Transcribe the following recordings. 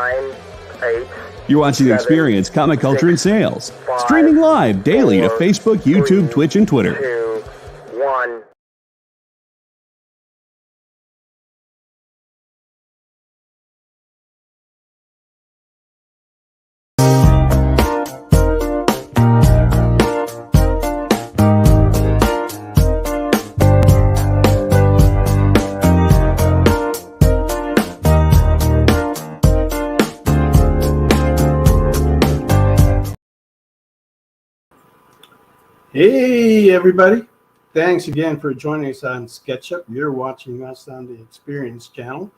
9, 8. You're watching Experience Comic Culture and Sales. Streaming live daily to Facebook, YouTube, Twitch, and Twitter. 2, 1. Hey everybody, thanks again for joining us on SketchUp. You're watching us on the Experience channel.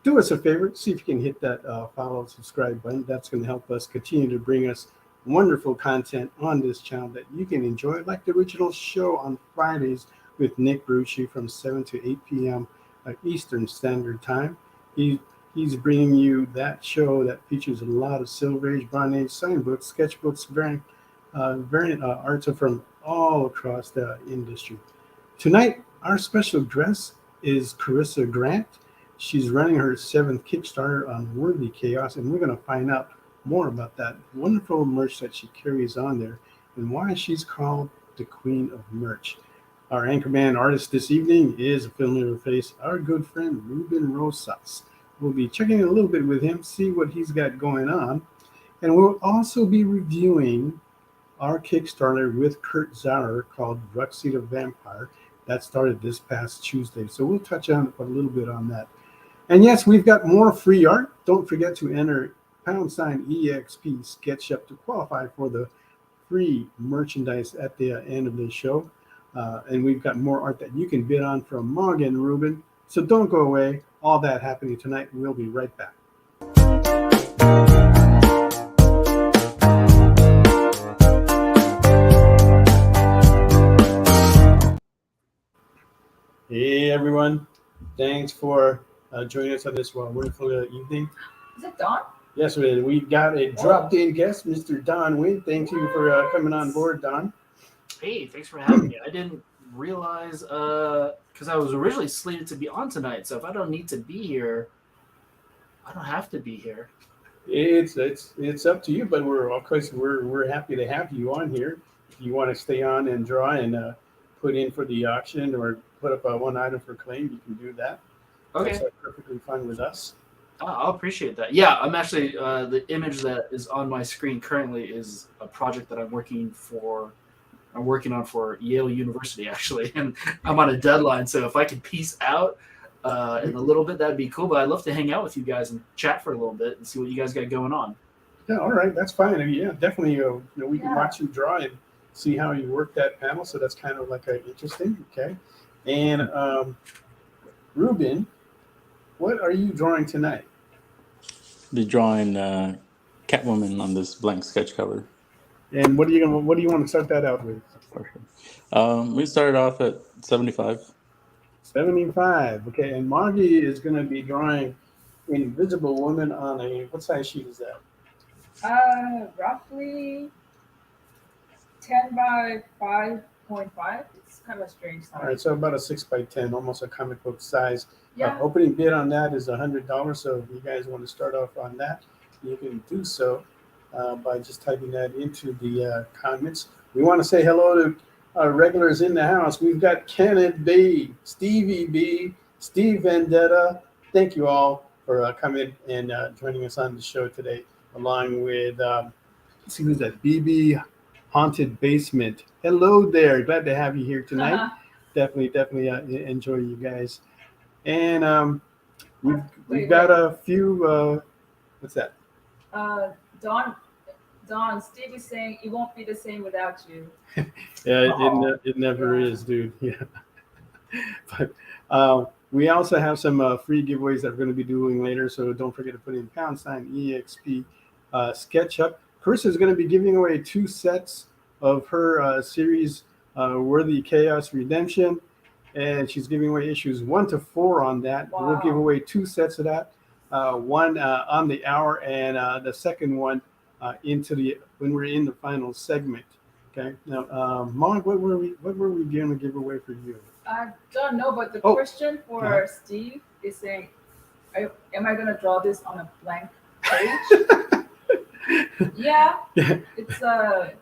Do us a favor, see if you can hit that follow and subscribe button. That's going to help us continue to bring us wonderful content on this channel that you can enjoy, like the original show on Fridays with Nick Rucci from 7 to 8 p.m. Eastern Standard Time. He's bringing you that show that features a lot of Silver Age, Bronze Age, sign books, sketchbooks, variant arts from all across the industry. Tonight, our special guest is Corissa Grant. She's running her 7th Kickstarter on Worthy Chaos, and we're going to find out more about that wonderful merch that she carries on there and why she's called the Queen of Merch. Our anchorman artist this evening is a familiar face, our good friend Ruban Rosas. We'll be checking in a little bit with him, see what he's got going on, and we'll also be reviewing our Kickstarter with Kurt Zauer called Ruxy the Vampire. That started this past Tuesday. So we'll touch on a little bit on that. And yes, we've got more free art. Don't forget to enter #EXP SketchUp to qualify for the free merchandise at the end of the show. And we've got more art that you can bid on from Mog and Ruban. So don't go away. All that happening tonight. We'll be right back. Hey everyone, thanks for joining us on this wonderful evening. Is it Don? Yes, we got a dropped-in guest, Mr. Don Wynn. Thank you for coming on board, Don. Hey, thanks for having me. I didn't realize, because I was originally slated to be on tonight, so if I don't need to be here, I don't have to be here. It's up to you, but we're happy to have you on here. If you want to stay on and draw and put in for the auction or put up one item for claim, you can do that. Okay. That's perfectly fine with us. I'll appreciate that. Yeah, I'm actually, the image that is on my screen currently is a project that I'm working on for Yale University, actually, and I'm on a deadline, so if I could peace out in a little bit, that'd be cool, but I'd love to hang out with you guys and chat for a little bit and see what you guys got going on. Yeah, all right, that's fine. I mean, yeah, definitely, we can watch you draw and see how you work that panel, so that's kind of like interesting, okay? And Ruben, what are you drawing tonight? Be drawing Catwoman on this blank sketch cover. And what do you want to start that out with? We started off at 75. 75, okay. And Margie is going to be drawing Invisible Woman on what size sheet is that? Roughly 10 by 5.5. It's kind of a strange size. All right, so about a 6 by 10, almost a comic book size. Yeah. Opening bid on that is $100. So if you guys want to start off on that, you can do so by just typing that into the comments. We want to say hello to our regulars in the house. We've got Kenneth B, Stevie B, Steve Vendetta. Thank you all for coming and joining us on the show today, along with, let's see who's that, BB Haunted Basement. Hello there. Glad to have you here tonight. Definitely enjoy you guys. And we've got a few, what's that? Don, Steve is saying it won't be the same without you. Yeah, it never is, dude. Yeah. But we also have some free giveaways that we're going to be doing later, so don't forget to put in #EXP SketchUp. Carissa is going to be giving away 2 sets of her series Worthy Chaos Redemption, and she's giving away issues 1 to 4 on that. Wow. We'll give away 2 sets of that, one on the hour, and the second one when we're in the final segment. Okay. Now, Mog, what were we going to give away for you? I don't know, but the question for Steve is saying, am I going to draw this on a blank page. Yeah, it's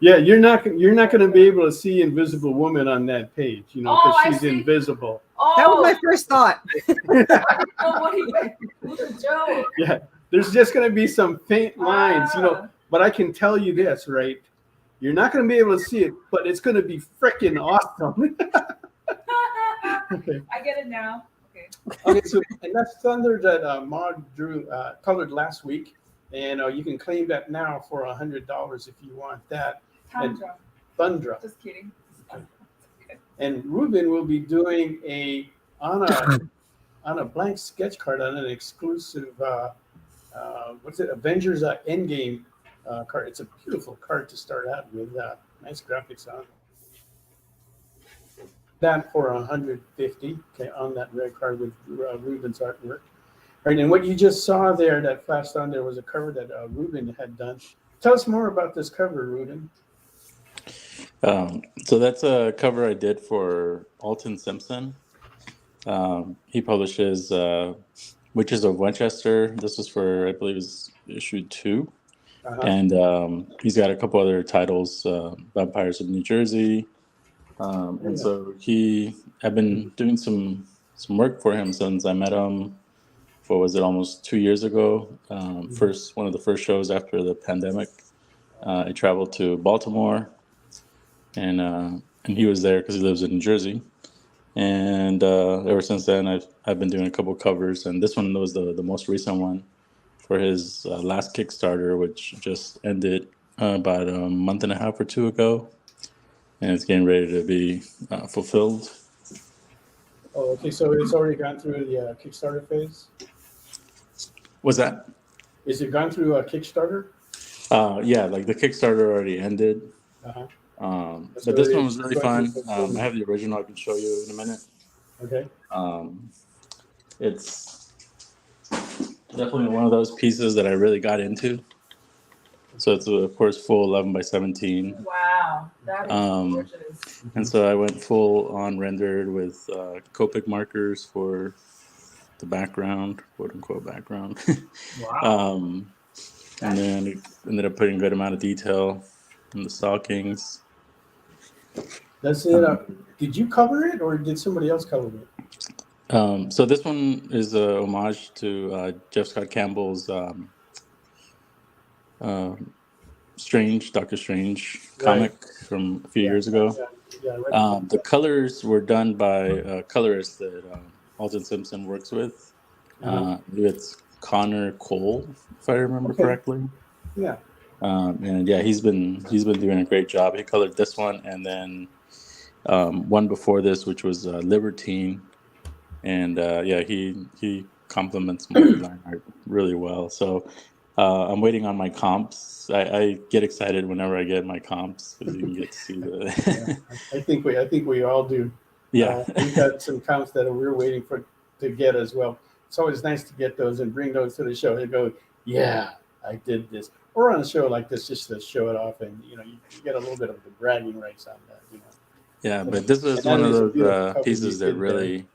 Yeah, you're not going to be able to see Invisible Woman on that page, you know, because I she's see. invisible. That was Oh, my first thought. no, what he meant was a joke. Yeah, there's just going to be some faint lines, you know. Ah. But I can tell you this, right? You're not going to be able to see it, but it's going to be freaking awesome. Okay. I get it now. Okay. Okay, so and that's thunder that Mog drew colored last week, and you can claim that now for $100 if you want that. Tundra. Thundra. Just kidding. And Ruben will be doing on a blank sketch card on an exclusive what's it, Avengers Endgame card. It's a beautiful card to start out with. Nice graphics on it. That for $150, okay, on that red card with Ruben's artwork. All right, and what you just saw there, that flashed on there, was a cover that Ruben had done. Tell us more about this cover, Ruben. So that's a cover I did for Alton Simpson. He publishes Witches of Winchester. This was for, I believe, is issue 2. And he's got a couple other titles, Vampires of New Jersey. And so I've been doing some work for him since I met him. What was it, almost 2 years ago? One of the first shows after the pandemic. I traveled to Baltimore, and he was there because he lives in New Jersey. And ever since then, I've been doing a couple covers, and this one was the most recent one for his last Kickstarter, which just ended about a month and a half or 2 ago, and it's getting ready to be fulfilled. Oh, okay, so it's already gone through the Kickstarter phase? What's that? Is it gone through a Kickstarter? Yeah, like the Kickstarter already ended. Uh-huh. But this one was really fun. I have the original I can show you in a minute. Okay. It's definitely one of those pieces that I really got into. So it's, of course, full 11 by 17. Wow, that is gorgeous. And so I went full on rendered with Copic markers for the background, quote unquote background. Wow. And then it ended up putting a good amount of detail in the stockings. That's it. Did you cover it or did somebody else cover it? So this one is a homage to Jeff Scott Campbell's Doctor Strange comic from a few years ago. The colors were done by a colorist that Alton Simpson works with. It's Connor Cole, if I remember correctly. Yeah. And yeah, he's been doing a great job. He colored this one, and then one before this, which was Libertine, and yeah, he complements my design art really well. So I'm waiting on my comps. I get excited whenever I get my comps because you can get to see the. I think we all do. Yeah, we've got some comps that we're waiting to get as well. It's always nice to get those and bring those to the show and go, yeah, I did this. Or on a show like this, just to show it off, and you get a little bit of the bragging rights on that. Yeah, but this was one of those pieces that really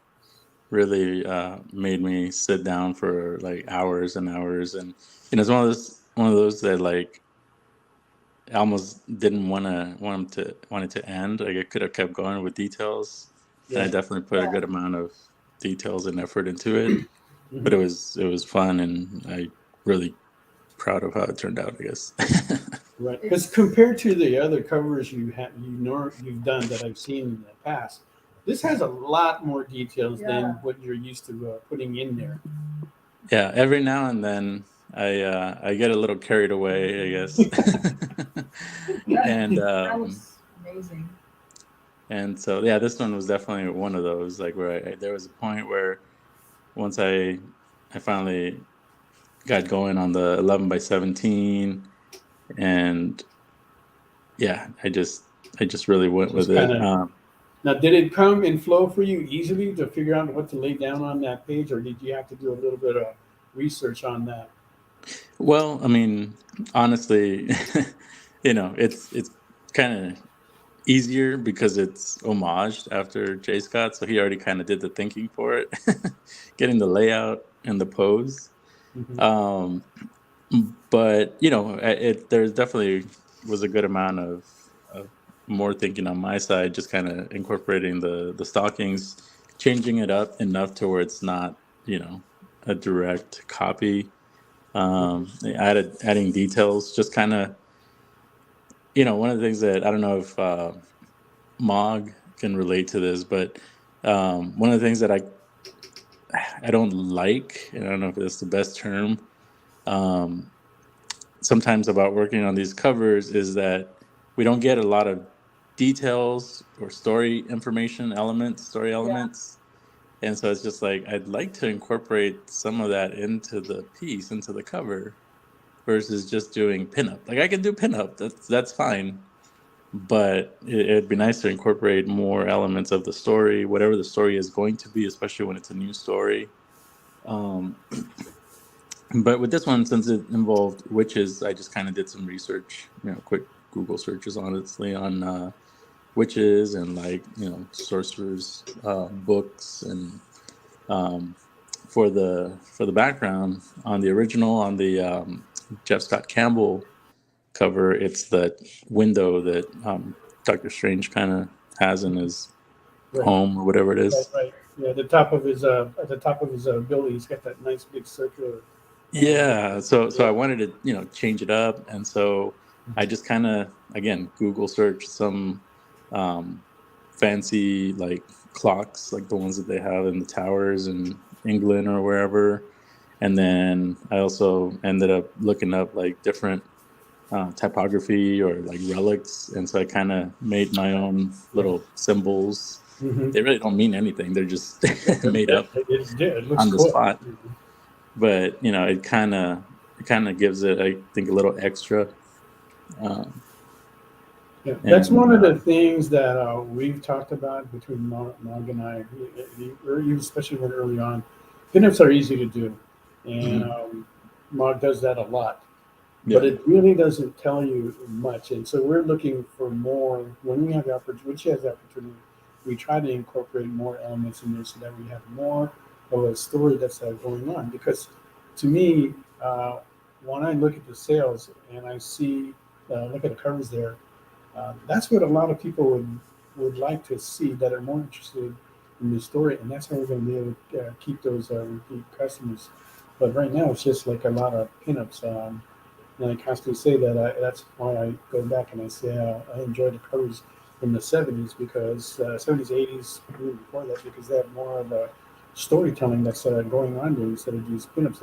made me sit down for like hours and hours, and it's one of those that like I almost didn't want it to end. Like I could have kept going with details, and I definitely put a good amount of details and effort into it. But it was fun, and I really proud of how it turned out, I guess. Right, because compared to the other covers you've done that I've seen in the past, this has a lot more details than what you're used to putting in there. Yeah, every now and then I get a little carried away, I guess. And that was amazing. And so yeah, this one was definitely one of those like where there was a point where once I finally got going on the 11 by 17, and yeah, I just really went with it. Now, did it come and flow for you easily to figure out what to lay down on that page, or did you have to do a little bit of research on that? Well, I mean, honestly, it's kind of easier because it's homaged after J. Scott, so he already kind of did the thinking for it, getting the layout and the pose. But there definitely was a good amount of more thinking on my side, just kind of incorporating the stockings, changing it up enough to where it's not a direct copy. Adding details, just kind of one of the things that I don't know if Mog can relate to this, but one of the things that I don't like, and I don't know if it's the best term, um, sometimes about working on these covers is that we don't get a lot of details or story Yeah. elements. And so it's just like, I'd like to incorporate some of that into the piece, into the cover, versus just doing pinup. Like I can do pinup, that's fine. But it'd be nice to incorporate more elements of the story, whatever the story is going to be, especially when it's a new story. Um, But with this one, since it involved witches, I just kind of did some research, quick Google searches, honestly, on witches and sorcerers books, and um, for the background on the original, on the Jeff Scott Campbell cover, it's that window that Doctor Strange kind of has in his Right. home or whatever it Right. is. Right. Yeah. At the top of his building, he's got that nice big circular. Yeah, so Yeah. I wanted to, change it up, and so I just kind of again Google searched some um, fancy clocks, like the ones that they have in the towers in England or wherever, and then I also ended up looking up different typography or relics, and so I kind of made my own little symbols. Mm-hmm. They really don't mean anything; they're just made up It looks on the cool. spot, but it kind of gives it, I think, a little extra. Um, Yeah, that's and one of the things that we've talked about between Mog and I, especially when early on. Pinups are easy to do, and mhm, Mog does that a lot, but yeah, it really doesn't tell you much. And so we're looking for more when we have the opportunity. Which has the opportunity, we try to incorporate more elements in there so that we have more of a story that's going on. Because to me, when I look at the sales and I see look at the covers there, that's what a lot of people would like to see that are more interested in the story, and that's how we're going to be able to keep those repeat customers. But right now, it's just like a lot of pinups. And I constantly say that that's why I go back and I say I enjoy the covers from the '70s because '70s, '80s, even before that, because they have more of a storytelling that's going on there instead of these pinups.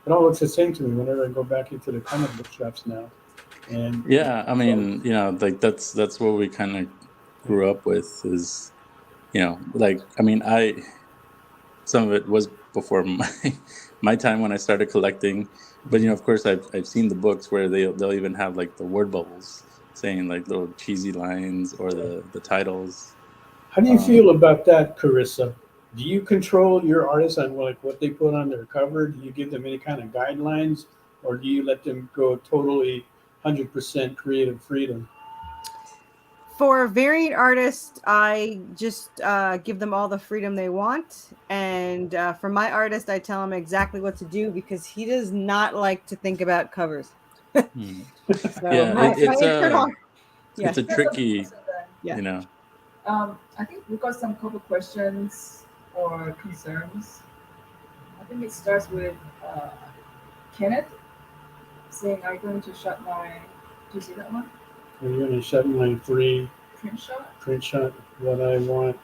It all looks the same to me whenever I go back into the comic book shops now. And yeah. I so, mean, that's what we kind of grew up with is, I mean, I some of it was before my time when I started collecting, but of course, I've seen the books where they'll even have the word bubbles saying little cheesy lines or the titles. how do you Um, feel about that, Carissa? Do you control your artists on what they put on their cover? Do you give them any kind of guidelines, or do you let them go totally 100% creative freedom? For variant artists, I just give them all the freedom they want. And for my artist, I tell him exactly what to do because he does not like to think about covers. hmm. So Yeah, my internal, it's yes, a Here's a tricky, question then. yeah. you know. I think we got some couple questions or concerns. I think it starts with Kenneth saying, "Are you going to shut my?" Do you see that one? Are you going to shut my free Print shot. print shot what I want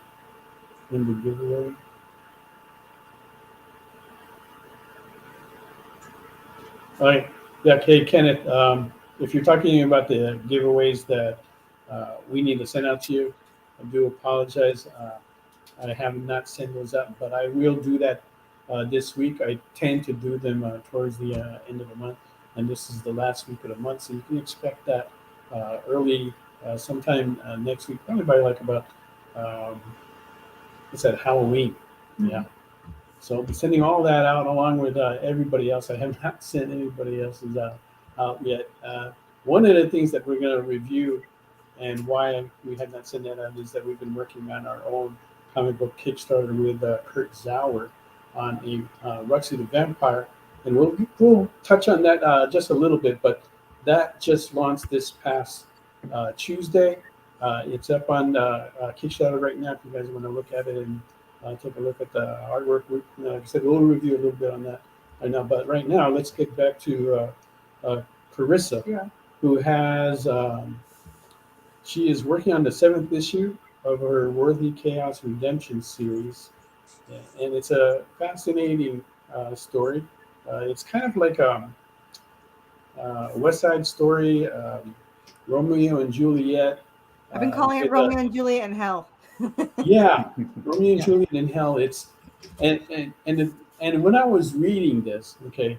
in the giveaway? All right. Yeah, okay, Kenneth. If you're talking about the giveaways that we need to send out to you, I do apologize. I have not sent those out, but I will do that this week. I tend to do them towards the end of the month, and this is the last week of the month, so you can expect that early, sometime next week, probably by like about um, what's that, Halloween? Yeah. So I'll be sending all that out along with everybody else. I have not sent anybody else's out yet. One of the things that we're going to review and why we have not sent that out is that we've been working on our own comic book Kickstarter with Kurt Zauer on a Ruxy the Vampire and we'll touch on that just a little bit. But that just launched this past Tuesday. It's up on Kickstarter right now. If you guys want to look at it and take a look at the artwork, like I said, we'll review a little bit on that right now. But right now, let's get back to Corissa, who has. She is working on the 7th issue of her Worthy Chaos Redemption series, and it's a fascinating story. It's kind of like a West Side Story, Romeo and Juliet. I've been calling it Romeo and Juliet in Hell. Yeah, Romeo and Juliet in Hell. It's and when I was reading this, okay,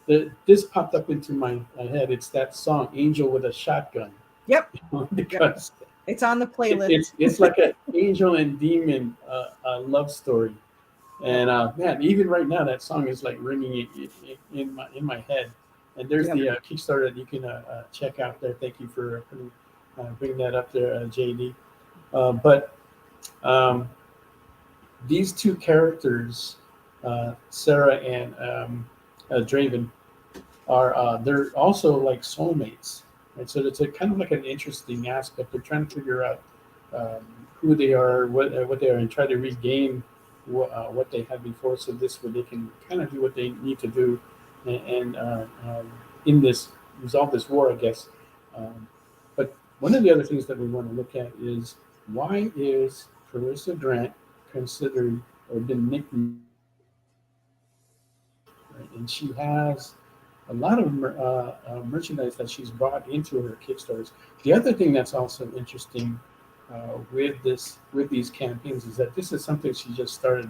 this popped up into my head. It's that song "Angel with a Shotgun." Yep. Because it's on the playlist. It's like an angel and demon love story, and man, even right now that song is like ringing in my head. And there's the Kickstarter that you can check out there. Thank you for bringing that up there, JD. But these two characters, Sarah and Draven, are they're also like soulmates. Right? So it's a kind of like an interesting aspect. They're trying to figure out who they are, what they are, and try to regain what they had before. So this way they can kind of do what they need to do, and in this resolve this war, I guess. But one of the other things that we want to look at is why is Corissa Grant considered or been nicknamed? Right? And she has a lot of merchandise that she's brought into her Kickstarters. The other thing that's also interesting with these campaigns is that this is something she just started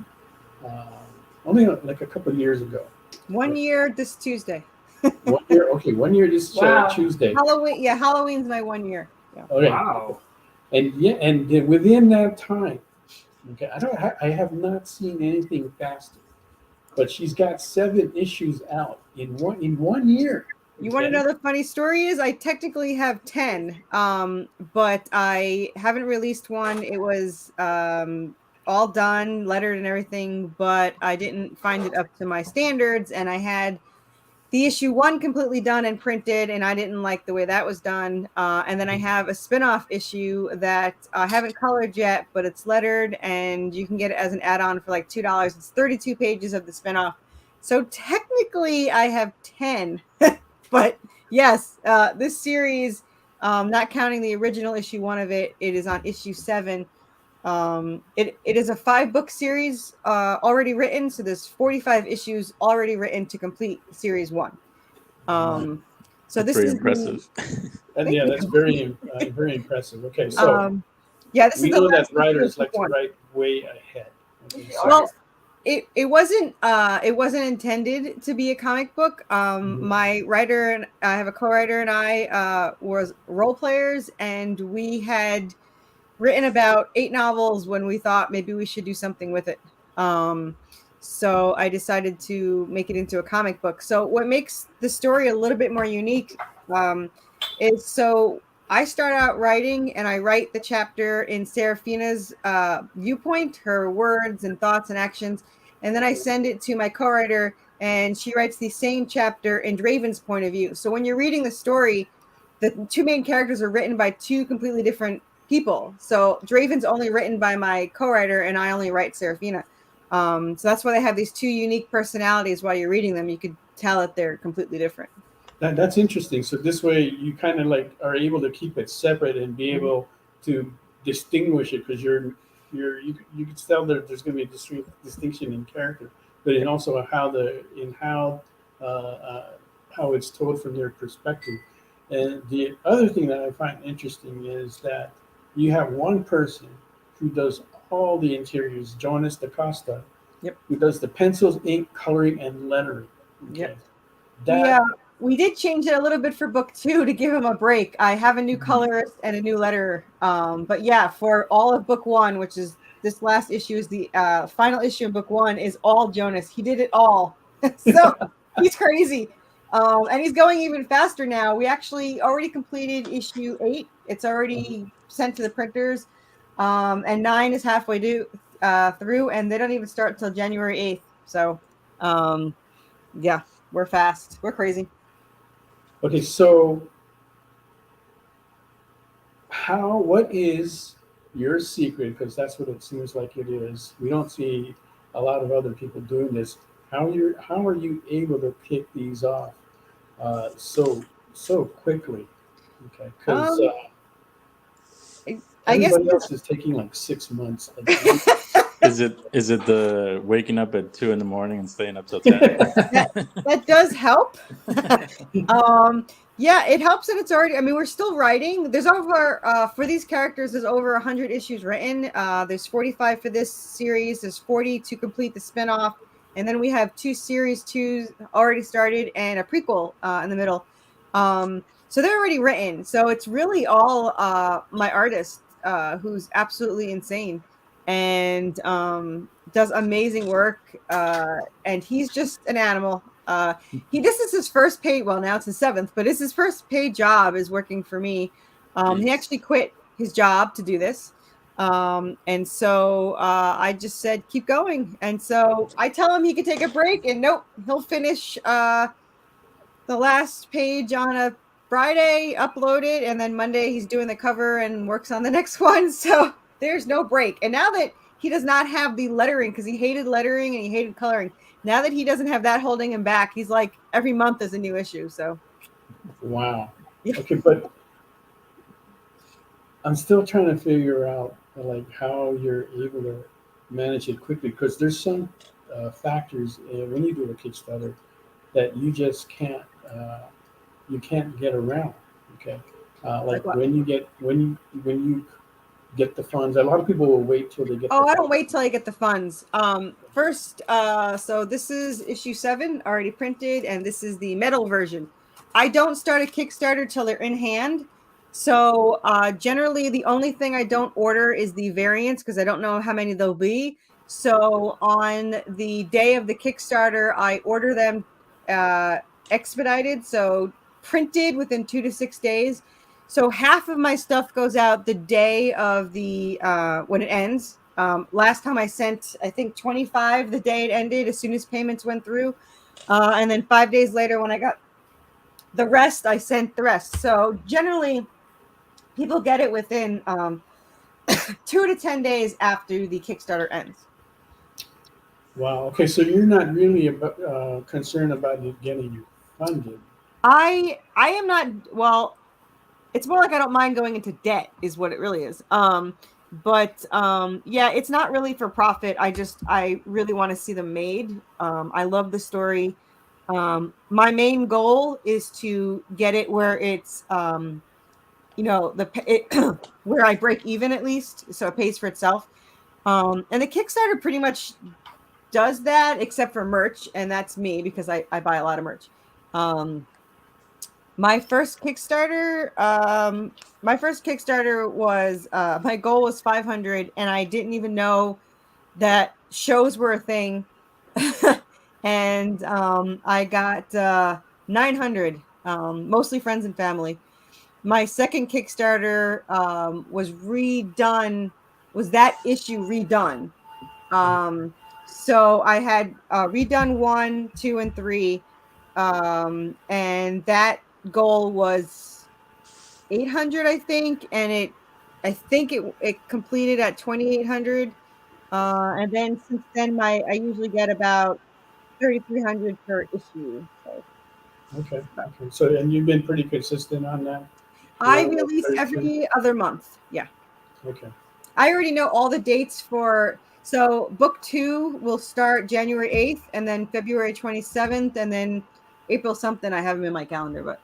only like a couple of years ago. 1 year this Tuesday. 1 year, okay. 1 year this Tuesday. Halloween, Halloween's my 1 year. Yeah. Okay. Wow. And within that time, okay, I have not seen anything faster. But she's got 7 issues out in 1 year. You want to know the funny story is I technically have 10, but I haven't released one. It was all done, lettered and everything, but I didn't find it up to my standards. And I had the issue 1 completely done and printed, and I didn't like the way that was done. And then I have a spinoff issue that I haven't colored yet, but it's lettered, and you can get it as an add-on for like $2. It's 32 pages of the spinoff. So technically I have 10, but yes, this series, not counting the original issue 1 of it, it is on issue 7. It is a 5-book series already written, so there's 45 issues already written to complete series 1. So that's this very is impressive. Yeah, that's very very impressive. Okay, so this we is the know that last writers like to one. write way ahead. Okay, so Well, it wasn't intended to be a comic book. My writer and I have a co-writer and I was role players, and we had written about 8 novels when we thought maybe we should do something with it. So I decided to make it into a comic book. So what makes the story a little bit more unique is so I start out writing, and I write the chapter in Serafina's viewpoint, her words and thoughts and actions. And then I send it to my co-writer, and she writes the same chapter in Draven's point of view. So when you're reading the story, the 2 main characters are written by 2 completely different people. So Draven's only written by my co-writer, and I only write Serafina. So that's why they have these 2 unique personalities. While you're reading them, you could tell that they're completely different. that's interesting. So this way you kind of like are able to keep it separate and be able to distinguish it, because you can tell that there's going to be a distinction in character, but in also how it's told from their perspective. And the other thing that I find interesting is that you have one person who does all the interiors, Jonas DaCosta, who does the pencils, ink, coloring, and lettering. Okay. Yeah, we did change it a little bit for book 2 to give him a break. I have a new colorist and a new letterer. But yeah, for all of book 1, which is this last issue, is the final issue of book 1, is all Jonas. He did it all. So he's crazy. And he's going even faster now. We actually already completed issue 8. It's already sent to the printers. And 9 is halfway through, and they don't even start until January 8th. So, yeah. We're fast. We're crazy. Okay, so what is your secret? Because that's what it seems like it is. We don't see a lot of other people doing this. How are you able to kick these off so quickly? Okay, because Um, I guess everybody else is taking like 6 months. Is it the waking up at 2 a.m. and staying up till 10? that does help. Yeah, it helps that it's already. I mean, we're still writing. There's over for these characters. There's over 100 issues written. There's 45 for this series. There's 40 to complete the spinoff, and then we have 2 series 2s already started and a prequel in the middle. So they're already written. So it's really all my artist, who's absolutely insane and does amazing work. And he's just an animal. This is his first paid. Well, now it's his 7th, but it's his first paid job is working for me. He actually quit his job to do this. And so I just said, keep going. And so I tell him he can take a break, and nope, he'll finish the last page on a Friday, upload it, and then Monday he's doing the cover and works on the next one. So there's no break. And now that he does not have the lettering, because he hated lettering and he hated coloring, now that he doesn't have that holding him back, he's like every month is a new issue. So Wow. Yeah. Okay, but I'm still trying to figure out like how you're able to manage it quickly, because there's some factors when you do a Kickstarter that you just can't get around. Okay, like what? when you get the funds. A lot of people will wait till they get. I don't wait till I get the funds. First, so this is issue 7 already printed, and this is the metal version. I don't start a Kickstarter till they're in hand. So generally, the only thing I don't order is the variants, because I don't know how many there'll be. So on the day of the Kickstarter, I order them expedited, so printed within 2 to 6 days. So half of my stuff goes out the day of the when it ends. Last time I sent, I think 25 the day it ended, as soon as payments went through. And then 5 days later, when I got the rest, I sent the rest. So generally, people get it within 2 to 10 days after the Kickstarter ends. Wow. Okay, so you're not really concerned about it getting you funded. I am not. Well, it's more like I don't mind going into debt, is what it really is. But yeah, it's not really for profit. I really want to see them made. I love the story. My main goal is to get it where it's where I break even at least, so it pays for itself. And the Kickstarter pretty much does that, except for merch, and that's me, because I buy a lot of merch. My first Kickstarter was my goal was 500, and I didn't even know that shows were a thing. And I got 900, mostly friends and family. My second Kickstarter was redone. Was that issue redone? So I had redone 1, 2, and 3, and that goal was 800, I think, and I think it completed at 2,800. And then since then, I usually get about 3,300 per issue. So. Okay. So, and you've been pretty consistent on that? I release every other month. Yeah. Okay. I already know all the dates for. So book 2 will start January 8th, and then February 27th, and then April something. I have them in my calendar,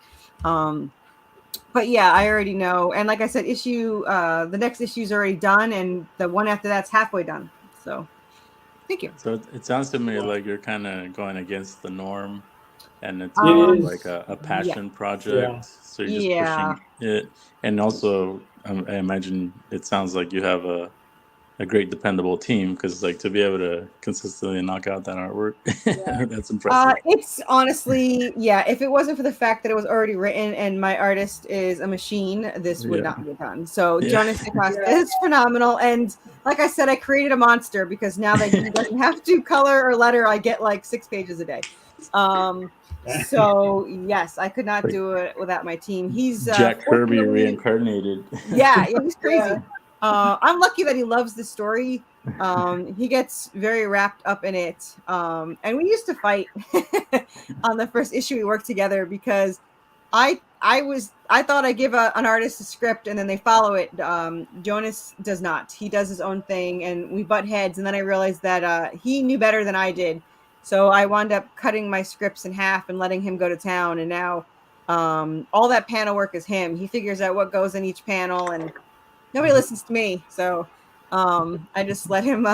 but yeah, I already know. And like I said, the next issue is already done, and the one after that's halfway done. So thank you. So it sounds to me like you're kind of going against the norm, and it's more like a passion project. Yeah. So you're just pushing it, and also I imagine it sounds like you have a great dependable team, because like to be able to consistently knock out that artwork, that's impressive. It's honestly, yeah, if it wasn't for the fact that it was already written and my artist is a machine, this would not be done. So Jonas DeCosta is phenomenal, and like I said, I created a monster, because now that he doesn't have to color or letter, I get like 6 pages a day. So yes, I could not do it without my team. He's Jack Kirby fortunately- reincarnated. Yeah, he's crazy. Yeah. I'm lucky that he loves the story. He gets very wrapped up in it. And we used to fight on the first issue we worked together because I thought I give an artist a script and then they follow it. Jonas does not. He does his own thing and we butt heads. And then I realized that he knew better than I did. So I wound up cutting my scripts in half and letting him go to town. And now all that panel work is him. He figures out what goes in each panel and nobody listens to me. So I just let him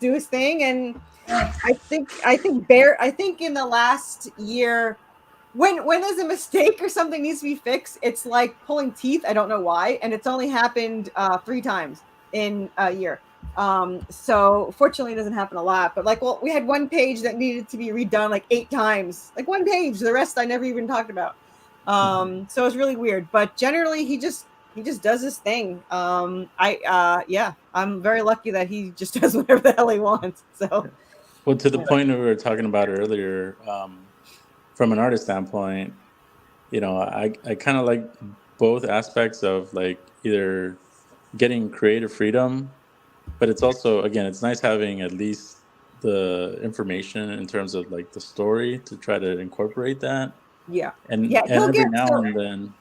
do his thing. And I think in the last year, when there's a mistake or something needs to be fixed, it's like pulling teeth. I don't know why. And it's only happened 3 times in a year. So fortunately it doesn't happen a lot, but we had one page that needed to be redone like 8 times, like one page, the rest I never even talked about. So it's really weird, but generally he just does his thing. I'm very lucky that he just does whatever the hell he wants. So Well, to the point we were talking about earlier, from an artist standpoint, I kind of like both aspects of like either getting creative freedom, but it's also, again, it's nice having at least the information in terms of like the story to try to incorporate that. And every now and then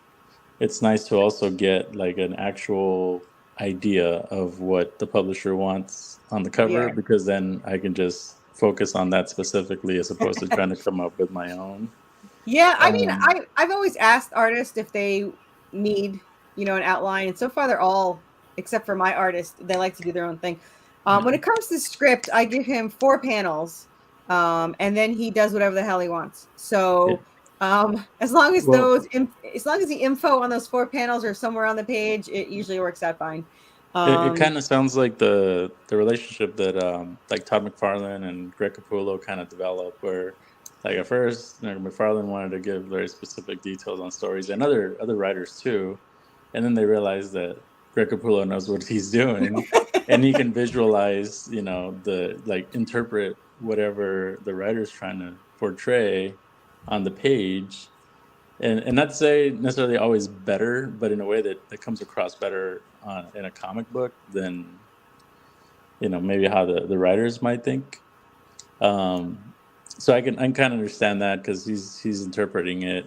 it's nice to also get like an actual idea of what the publisher wants on the cover, because then I can just focus on that specifically as opposed to trying to come up with my own. Yeah, I mean, I've always asked artists if they need, an outline, and so far they're all, except for my artist, they like to do their own thing. When it comes to script, I give him 4 panels, and then he does whatever the hell he wants. So as long as the info on those 4 panels are somewhere on the page, it usually works out fine. It kind of sounds like the relationship that like Todd McFarlane and Greg Capullo kind of developed, where like at first McFarlane wanted to give very specific details on stories, and other writers too, and then they realized that Greg Capullo knows what he's doing, and he can visualize, interpret whatever the writer's trying to portray on the page, and not to say necessarily always better, but in a way that comes across better in a comic book than maybe how the writers might think. So I can kind of understand that because he's interpreting it,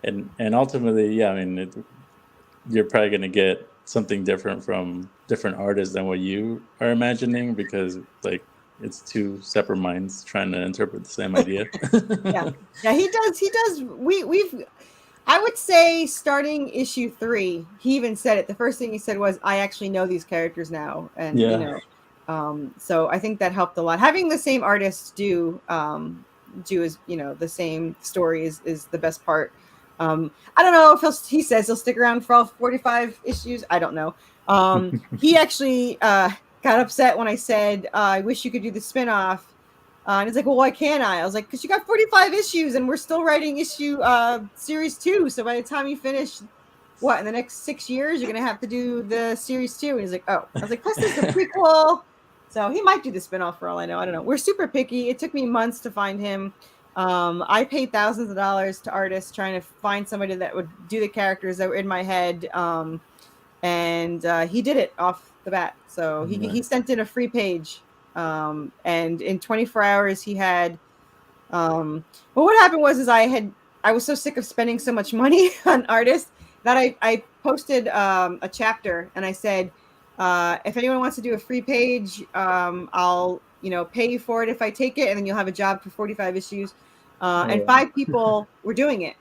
and ultimately, yeah, I mean, you're probably going to get something different from different artists than what you are imagining, because like it's 2 separate minds trying to interpret the same idea. Yeah, he does. We've I would say starting issue 3, he even said it. The first thing he said was, "I actually know these characters now," and so I think that helped a lot. Having the same artists do is the same story is the best part. I don't know if he says he'll stick around for all 45 issues. I don't know. He actually got upset when I said, I wish you could do the spinoff. And he's like, well, why can't I? I was like, because you got 45 issues and we're still writing series 2. So by the time you finish, in the next 6 years, you're going to have to do the series 2. And he's like, oh. I was like, plus there's a prequel. So he might do the spinoff for all I know. I don't know. We're super picky. It took me months to find him. I paid thousands of dollars to artists trying to find somebody that would do the characters that were in my head. And he did it off the bat. So he sent in a free page. And in 24 hours he had, well, what happened was I was so sick of spending so much money on artists that I posted a chapter and I said, if anyone wants to do a free page, I'll pay you for it if I take it, and then you'll have a job for 45 issues. And 5 people were doing it.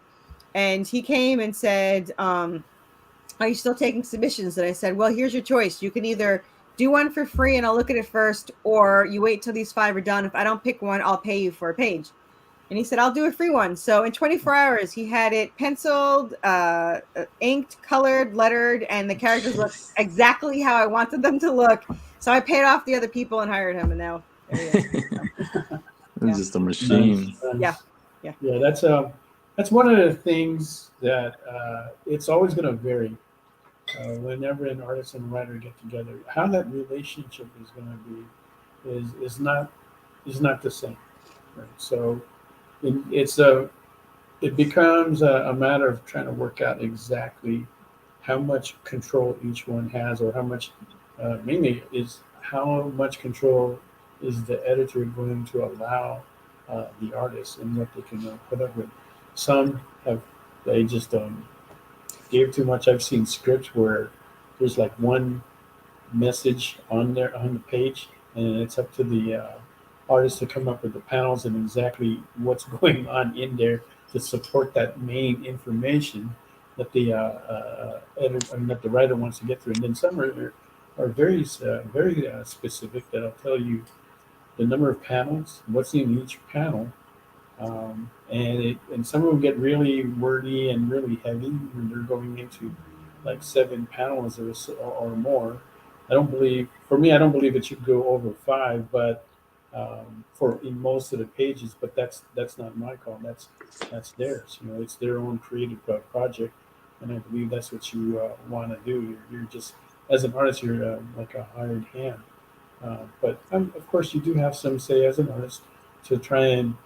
And he came and said, are you still taking submissions? And I said, well, here's your choice. You can either do one for free and I'll look at it first, or you wait till these 5 are done. If I don't pick one, I'll pay you for a page. And he said, I'll do a free one. So in 24 hours, he had it penciled, inked, colored, lettered, and the characters looked exactly how I wanted them to look. So I paid off the other people and hired him, and now there he is. It's just a machine. Yeah. That's one of the things that it's always going to vary whenever an artist and writer get together. How that relationship is going to be is not the same. Right? So it becomes a matter of trying to work out exactly how much control each one has, or how much, mainly is how much control is the editor going to allow the artist and what they can put up with. Some have, they just gave too much. I've seen scripts where there's like one message on there on the page, and it's up to the artist to come up with the panels and exactly what's going on in there to support that main information that the editor and that the writer wants to get through. And then some are very specific, that'll tell you the number of panels, what's in each panel, and some of them get really wordy and really heavy when they're going into like 7 panels or more. I don't believe it should go over 5, but for in most of the pages. But that's not my call. That's theirs. It's their own creative project, and I believe that's what you want to do. You're just, as an artist, you're like a hired hand. But of course, you do have some say as an artist to try and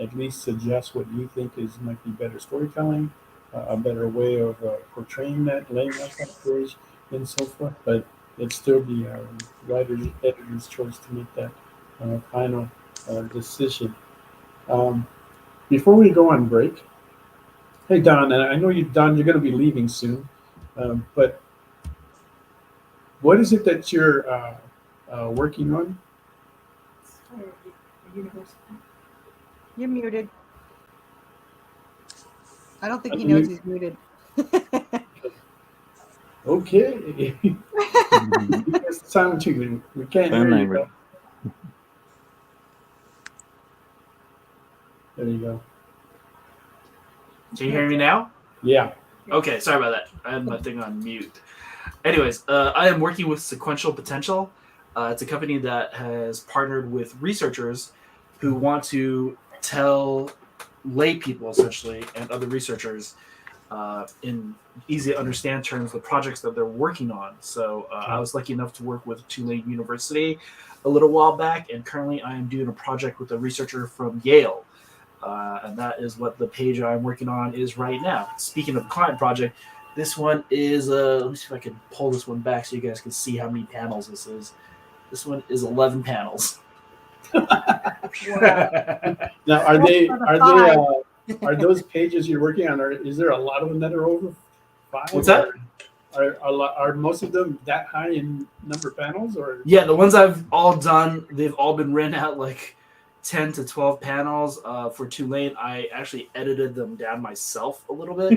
at least suggest what you think might be better storytelling, a better way of portraying that, laying out that page, and so forth. But it's still the editor's choice to make that final decision. Before we go on break, hey Don, and I know Don, you're going to be leaving soon, but what is it that you're working on? You're muted. I don't think he knows he's muted. Okay. It's sound too. We can't hear you. There you go. Can you hear me now? Yeah. Okay, sorry about that. I had my thing on mute. Anyways, I am working with Sequential Potential. It's a company that has partnered with researchers who want to tell lay people, essentially, and other researchers in easy to understand terms the projects that they're working on. So I was lucky enough to work with Tulane University a little while back, and currently I am doing a project with a researcher from Yale. And that is what the page I'm working on is right now. Speaking of client project, this one is, let me see if I can pull this one back so you guys can see how many panels this is. This one is 11 panels. Now, are those pages you're working on, or is there a lot of them that are over 5? What's that? Are most of them that high in number of panels, or? Yeah, the ones I've all done, they've all been written out like 10 to 12 panels. For Tulane, I actually edited them down myself a little bit,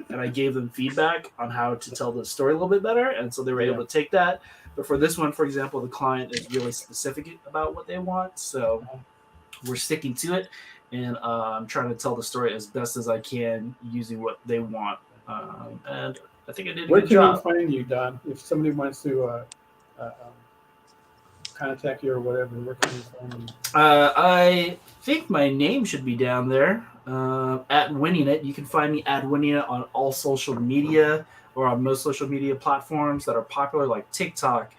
and I gave them feedback on how to tell the story a little bit better, and so they were able to take that. But for this one, for example, the client is really specific about what they want, so we're sticking to it, and I'm trying to tell the story as best as I can using what they want. And I think I did a good job. Where can we find you, Don? If somebody wants to contact you or whatever, where can we find you? I think my name should be down there. At Winning It. You can find me at Winning It on all social media, or on most social media platforms that are popular, like TikTok,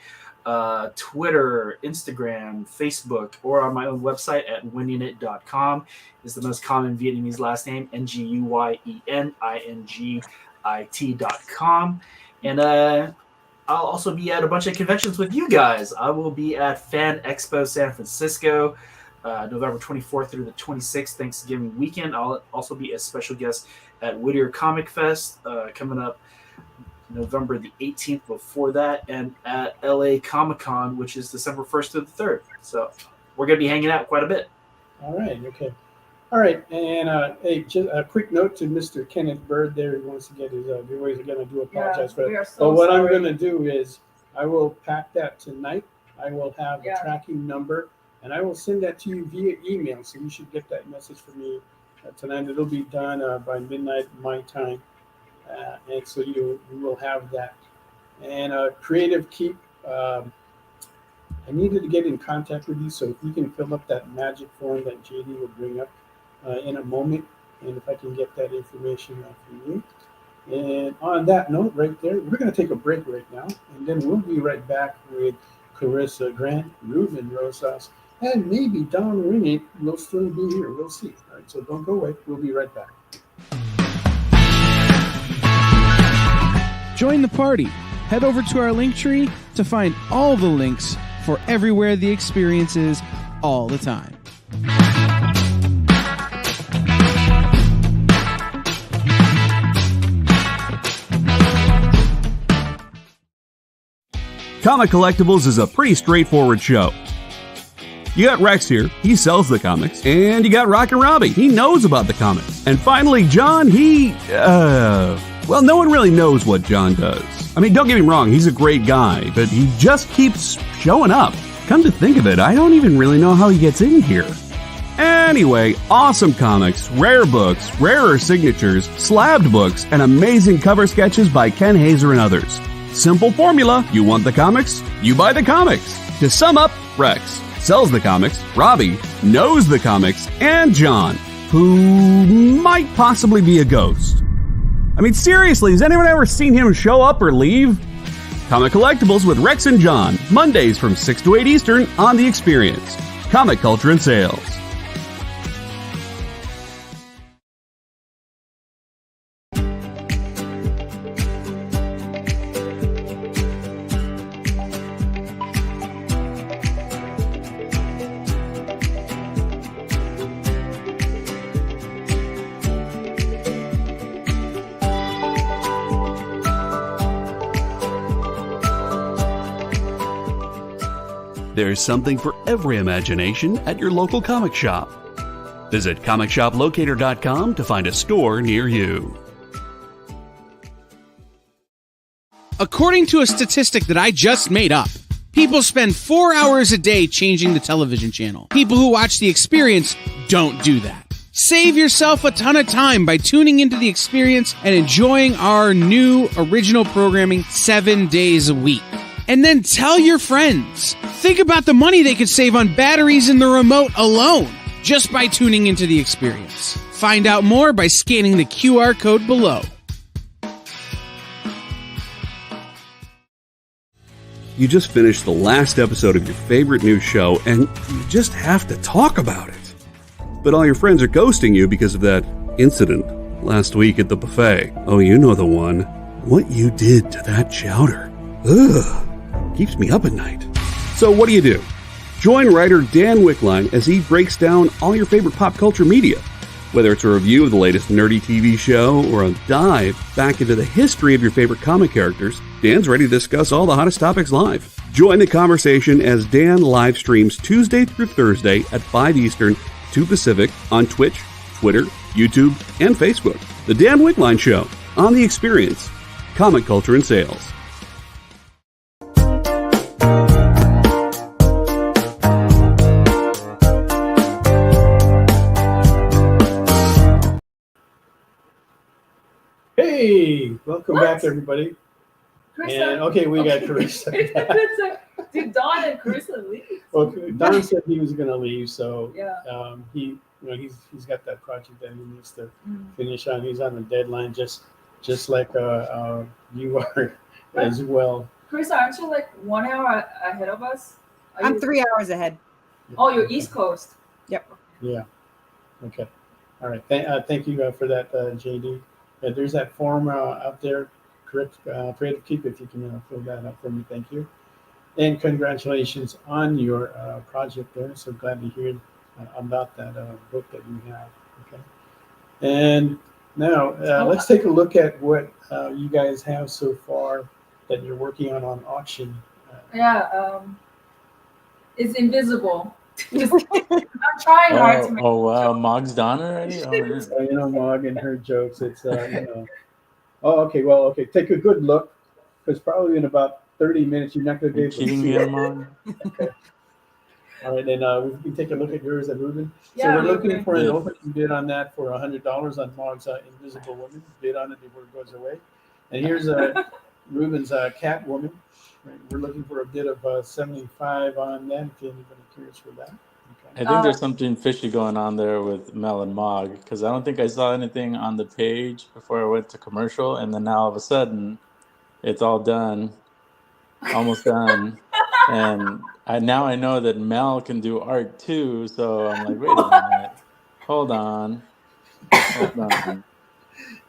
Twitter, Instagram, Facebook, or on my own website at winningit.com is the most common Vietnamese last name, NGUYENINGIT.com. And I'll also be at a bunch of conventions with you guys. I will be at Fan Expo San Francisco, November 24th through the 26th, Thanksgiving weekend. I'll also be a special guest at Whittier Comic Fest coming up November the 18th before that, and at LA Comic-Con, which is December 1st to the 3rd. So we're going to be hanging out quite a bit. All right, okay. All right, and hey, just a quick note to Mr. Kenneth Bird there. He wants to get his viewers. Again, I do apologize for that. But what I'm going to do is I will pack that tonight. I will have the tracking number, and I will send that to you via email. So you should get that message from me tonight. It'll be done by midnight my time. And so you will have that. And Creative Keep, I needed to get in contact with you, so if you can fill up that magic form that JD will bring up in a moment, and if I can get that information from you. And on that note right there, we're going to take a break right now, and then we'll be right back with Corissa Grant, Ruban Rosas, And maybe Don Winnick will still be here. We'll see. All right, so don't go away. We'll be right back. Join the party. Head over to our link tree to find all the links for everywhere the experience is all the time. Comic Collectibles is a pretty straightforward show. You got Rex here, he sells the comics, and you got Rockin' Robbie, he knows about the comics. And finally, John, well, no one really knows what John does. I mean, don't get me wrong, he's a great guy, but he just keeps showing up. Come to think of it, I don't even really know how he gets in here. Anyway, awesome comics, rare books, rarer signatures, slabbed books, and amazing cover sketches by Ken Hazer and others. Simple formula, you want the comics, you buy the comics. To sum up, Rex sells the comics, Robbie knows the comics, and John, who might possibly be a ghost. I mean, seriously, has anyone ever seen him show up or leave? Comic Collectibles with Rex and John, Mondays from 6 to 8 Eastern on The Experience. Comic Culture and Sales. There's something for every imagination at your local comic shop. Visit comicshoplocator.com to find a store near you. According to a statistic that I just made up, people spend 4 hours a day changing the television channel. People who watch The Experience don't do that. Save yourself a ton of time by tuning into The Experience and enjoying our new original programming 7 days a week. And then tell your friends. Think about the money they could save on batteries in the remote alone just by tuning into The Experience. Find out more by scanning the QR code below. You just finished the last episode of your favorite new show, and you just have to talk about it. But all your friends are ghosting you because of that incident last week at the buffet. Oh, you know the one. What you did to that chowder. Ugh. Keeps me up at night. So what do? Join writer Dan Wickline as he breaks down all your favorite pop culture media. Whether it's a review of the latest nerdy TV show or a dive back into the history of your favorite comic characters, Dan's ready to discuss all the hottest topics live. Join the conversation as Dan live streams Tuesday through Thursday at 5 Eastern, 2 Pacific on Twitch, Twitter, YouTube, and Facebook. The Dan Wickline Show on The Experience, Comic Culture and Sales. Hey, welcome What? back, everybody. Carissa. And okay, we got Carissa. Did Don and Carissa leave? Well, Don said he was going to leave, so Yeah. he's got that project that he needs to finish on. He's on a deadline, just like you are as well. Carissa, aren't you like 1 hour ahead of us? I'm 3 hours ahead. Oh, you're East Coast. Yep. Yeah. Okay. All right. Thank you for that, JD. There's that form out there, Creative Keep, if you can fill that up for me. Thank you. And congratulations on your project there. So glad to hear about that book that you have. Okay. And now let's take a look at what you guys have so far that you're working on auction. It's invisible. I'm trying hard to make wow, Mog's done already? Oh, man. So, Mog and her jokes, it's, Oh, okay, well, okay, take a good look, because probably in about 30 minutes, you're not going to be able to Cheating see me, it. Mog? Okay. All right, then we can take a look at yours at Ruben. Yeah, So we're looking Ruben. for an Yeah. opening bid on that for $100 on Mog's Invisible Woman. Bid on it before it goes away. And here's Ruben's Catwoman. Right, we're looking for a bid of 75 on that. If anybody's curious for that. I think there's something fishy going on there with Mel and Mog, because I don't think I saw anything on the page before I went to commercial, and then now all of a sudden, it's all done, almost done, and now I know that Mel can do art too. So I'm like, wait a minute, hold on, hold on.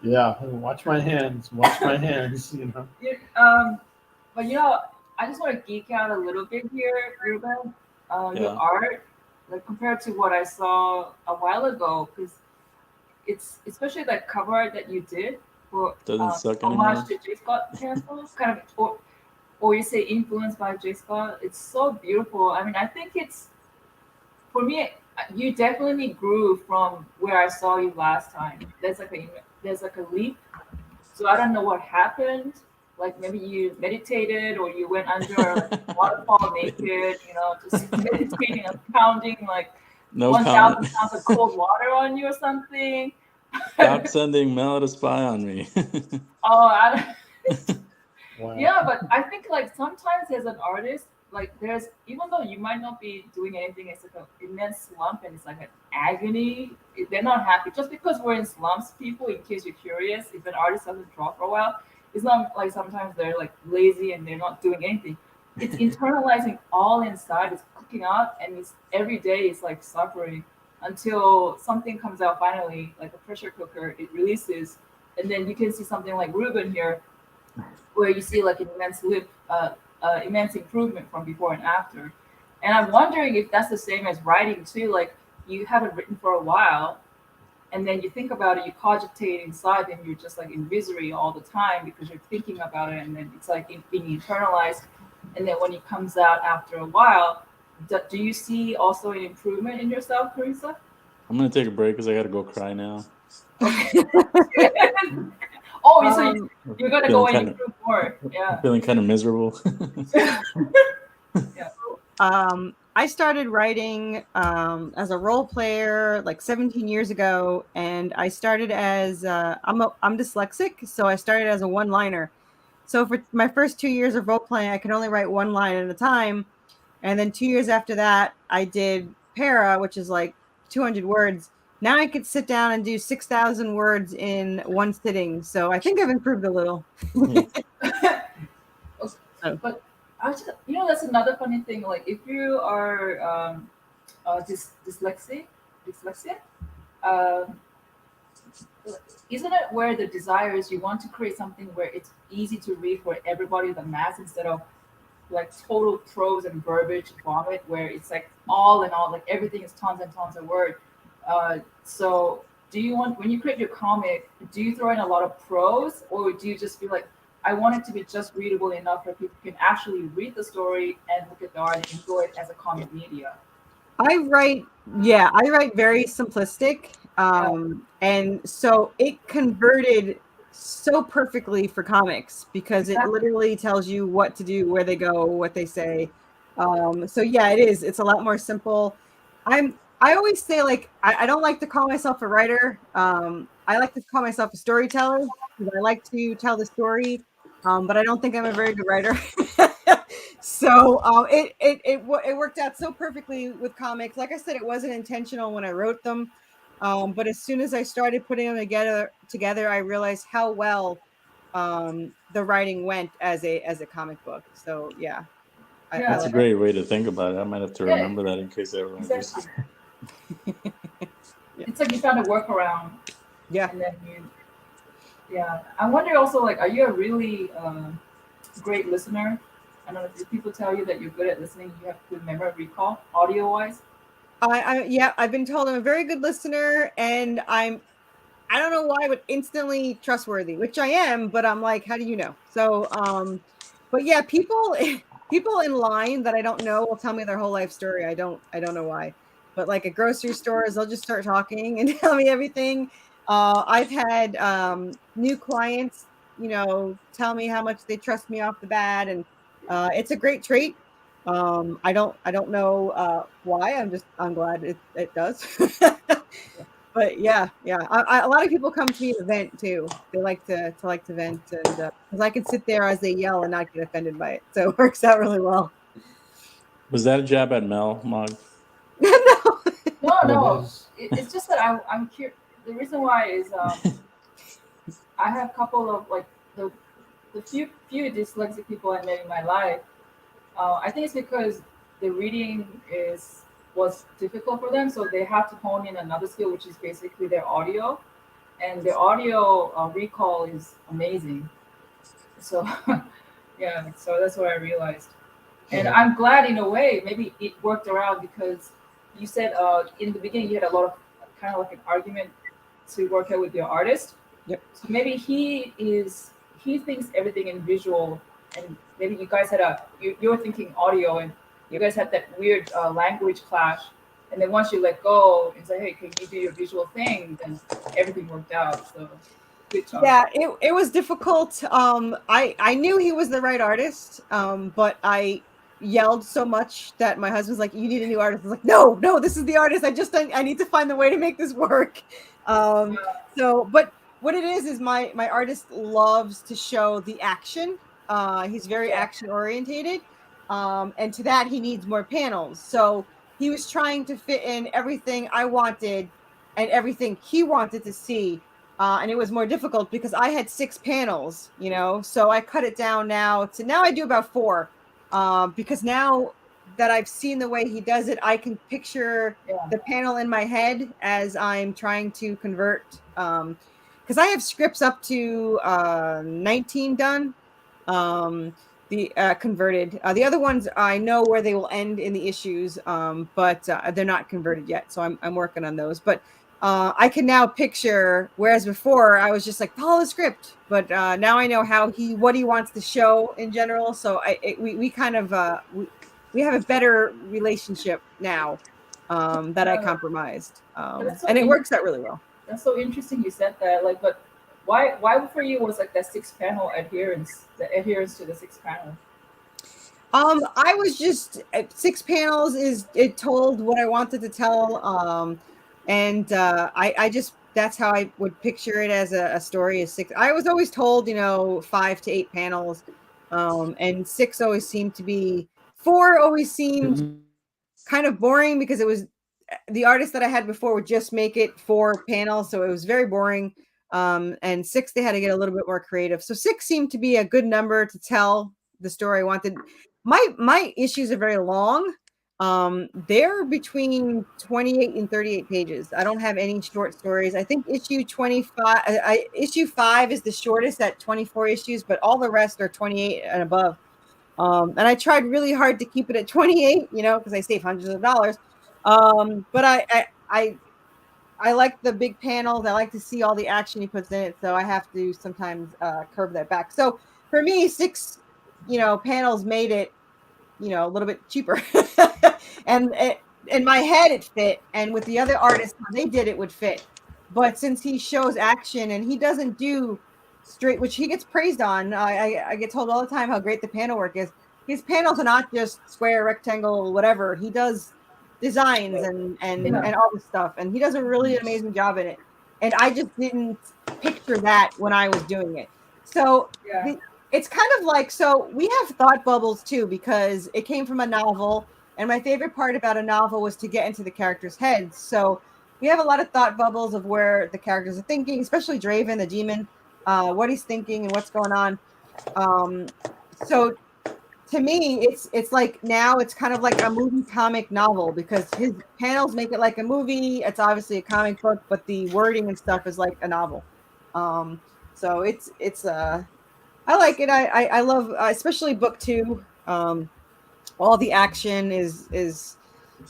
Yeah, watch my hands. Watch my hands. You know. But I just want to geek out a little bit here, Ruben. Your Yeah, art, like compared to what I saw a while ago, because it's especially that cover art that you did for doesn't suck homage anymore. to J. Scott Campbell, kind of, or you say influenced by J. Scott. It's so beautiful. I mean, I think it's for me. You definitely grew from where I saw you last time. There's like a leap. So I don't know what happened. Like maybe you meditated or you went under like a waterfall naked, just meditating and pounding like No 1,000 comment. pounds of cold water on you or something. Stop sending Mel to spy on me. Oh, I don't, Wow. yeah, but I think like sometimes as an artist, like there's even though you might not be doing anything, it's like an immense slump and it's like an agony. They're not happy just because we're in slumps. People, in case you're curious, if an artist doesn't draw for a while, it's not like sometimes they're like lazy and they're not doing anything. It's internalizing all inside. It's cooking out, and it's every day. It's like suffering until something comes out finally, like a pressure cooker. It releases, and then you can see something like Ruben here where you see like an immense improvement from before and after. And I'm wondering if that's the same as writing too. Like you haven't written for a while, and then you think about it, you cogitate inside, and you're just like in misery all the time because you're thinking about it, and then it's like being internalized. And then when it comes out after a while, do you see also an improvement in yourself, Carissa? I'm gonna take a break because I gotta go cry now. Oh, so Um, you're gonna go and improve more. I'm Yeah. feeling kind of miserable. Yeah. I started writing as a role player like 17 years ago, and I started as I'm dyslexic, so I started as a one-liner. So for my first 2 years of role playing, I could only write one line at a time, and then 2 years after that, I did para, which is like 200 words. Now I could sit down and do 6,000 words in one sitting. So I think I've improved a little. Oh. But that's another funny thing. Like if you are dyslexia, um, isn't it where the desire is you want to create something where it's easy to read for everybody, the mass, instead of like total prose and verbiage vomit, where it's like all in all, like everything is tons and tons of word. So do you want when you create your comic, do you throw in a lot of prose, or do you just feel like I want it to be just readable enough that people can actually read the story and look at the art and enjoy it as a comic media? I write very simplistic. And so it converted so perfectly for comics because it Exactly. literally tells you what to do, where they go, what they say. So yeah, it is. It's a lot more simple. I always say like I don't like to call myself a writer. I like to call myself a storyteller because I like to tell the story. But I don't think I'm a very good writer. So it worked out so perfectly with comics. Like I said, it wasn't intentional when I wrote them, but as soon as I started putting them together, I realized how well the writing went as a comic book. So yeah, I Yeah, That's a like. great way to think about it. I might have to yeah, remember that in case I ever want to do exactly. something. Yeah. It's like you found a workaround, Yeah. and then yeah. I wonder also, like, are you a really great listener? I don't know if people tell you that you're good at listening, you have good memory recall, audio wise. Yeah, I've been told I'm a very good listener, and I don't know why, but instantly trustworthy, which I am, but I'm like, how do you know? So, but yeah, people in line that I don't know will tell me their whole life story. I don't know why, but like at grocery stores, they'll just start talking and tell me everything. I've had new clients, tell me how much they trust me off the bat, and it's a great trait. I don't know why. I'm glad it does. But yeah, a lot of people come to me to vent too. They like to vent, and because I can sit there as they yell and not get offended by it, so it works out really well. Was that a jab at Mel, Mog? No. No, That no. is. It's just that I'm curious. The reason why is I have a couple of like the few dyslexic people I met in my life. I think it's because the reading was difficult for them, so they have to hone in another skill, which is basically their audio, and their audio recall is amazing. So yeah, so that's what I realized, and I'm glad in a way. Maybe it worked around because you said in the beginning you had a lot of kind of like an argument to work out with your artist. Yep. So maybe he thinks everything in visual, and maybe you guys had you're thinking audio, and you guys had that weird language clash. And then once you let go and say, hey, can you do your visual thing? Then everything worked out. So good job. Yeah, it was difficult. I knew he was the right artist, but I yelled so much that my husband's like, "You need a new artist." I was like, "No, this is the artist. I need to find the way to make this work." But what it is my artist loves to show the action. He's very action orientated, and to that he needs more panels. So he was trying to fit in everything I wanted and everything he wanted to see. And it was more difficult because I had 6 panels, so I cut it down now I do about 4, because now that I've seen the way he does it, I can picture the panel in my head as I'm trying to convert, because I have scripts up to 19 done, the converted. The other ones I know where they will end in the issues, but they're not converted yet, so I'm working on those. But I can now picture, whereas before I was just like, follow the script, but now I know what he wants to show in general. So we kind of we have a better relationship now, that I compromised, and it works out really well. That's so interesting you said that. Like, but why for you was like that 6 panel adherence, the adherence to the 6 panel? I was just 6 panels it told what I wanted to tell, and I just, that's how I would picture it as a story, is 6. I was always told 5 to 8 panels, and 6 always seemed to be 4 always seemed kind of boring because it was the artist that I had before would just make it 4 panels, so it was very boring. And 6, they had to get a little bit more creative. So 6 seemed to be a good number to tell the story I wanted. My issues are very long. They're between 28 and 38 pages. I don't have any short stories. I think issue 25, issue 5 is the shortest at 24 issues, but all the rest are 28 and above. And I tried really hard to keep it at 28, because I save hundreds of dollars. But I like the big panels. I like to see all the action he puts in it, so I have to sometimes curve that back. So for me, 6, panels made it, a little bit cheaper. And in my head, it fit, and with the other artists, how they did it would fit. But since he shows action and he doesn't do straight, which he gets praised on, I get told all the time how great the panel work is. His panels are not just square, rectangle, whatever. He does designs and all this stuff, and he does a really amazing job in it, and I just didn't picture that when I was doing it. So it's kind of like, so we have thought bubbles too, because it came from a novel, and my favorite part about a novel was to get into the characters' heads. So we have a lot of thought bubbles of where the characters are thinking, especially Draven the demon, what he's thinking and what's going on. So to me, it's like, now it's kind of like a movie comic novel, because his panels make it like a movie. It's obviously a comic book, but the wording and stuff is like a novel. So it's I like it. I love, especially book 2. All the action is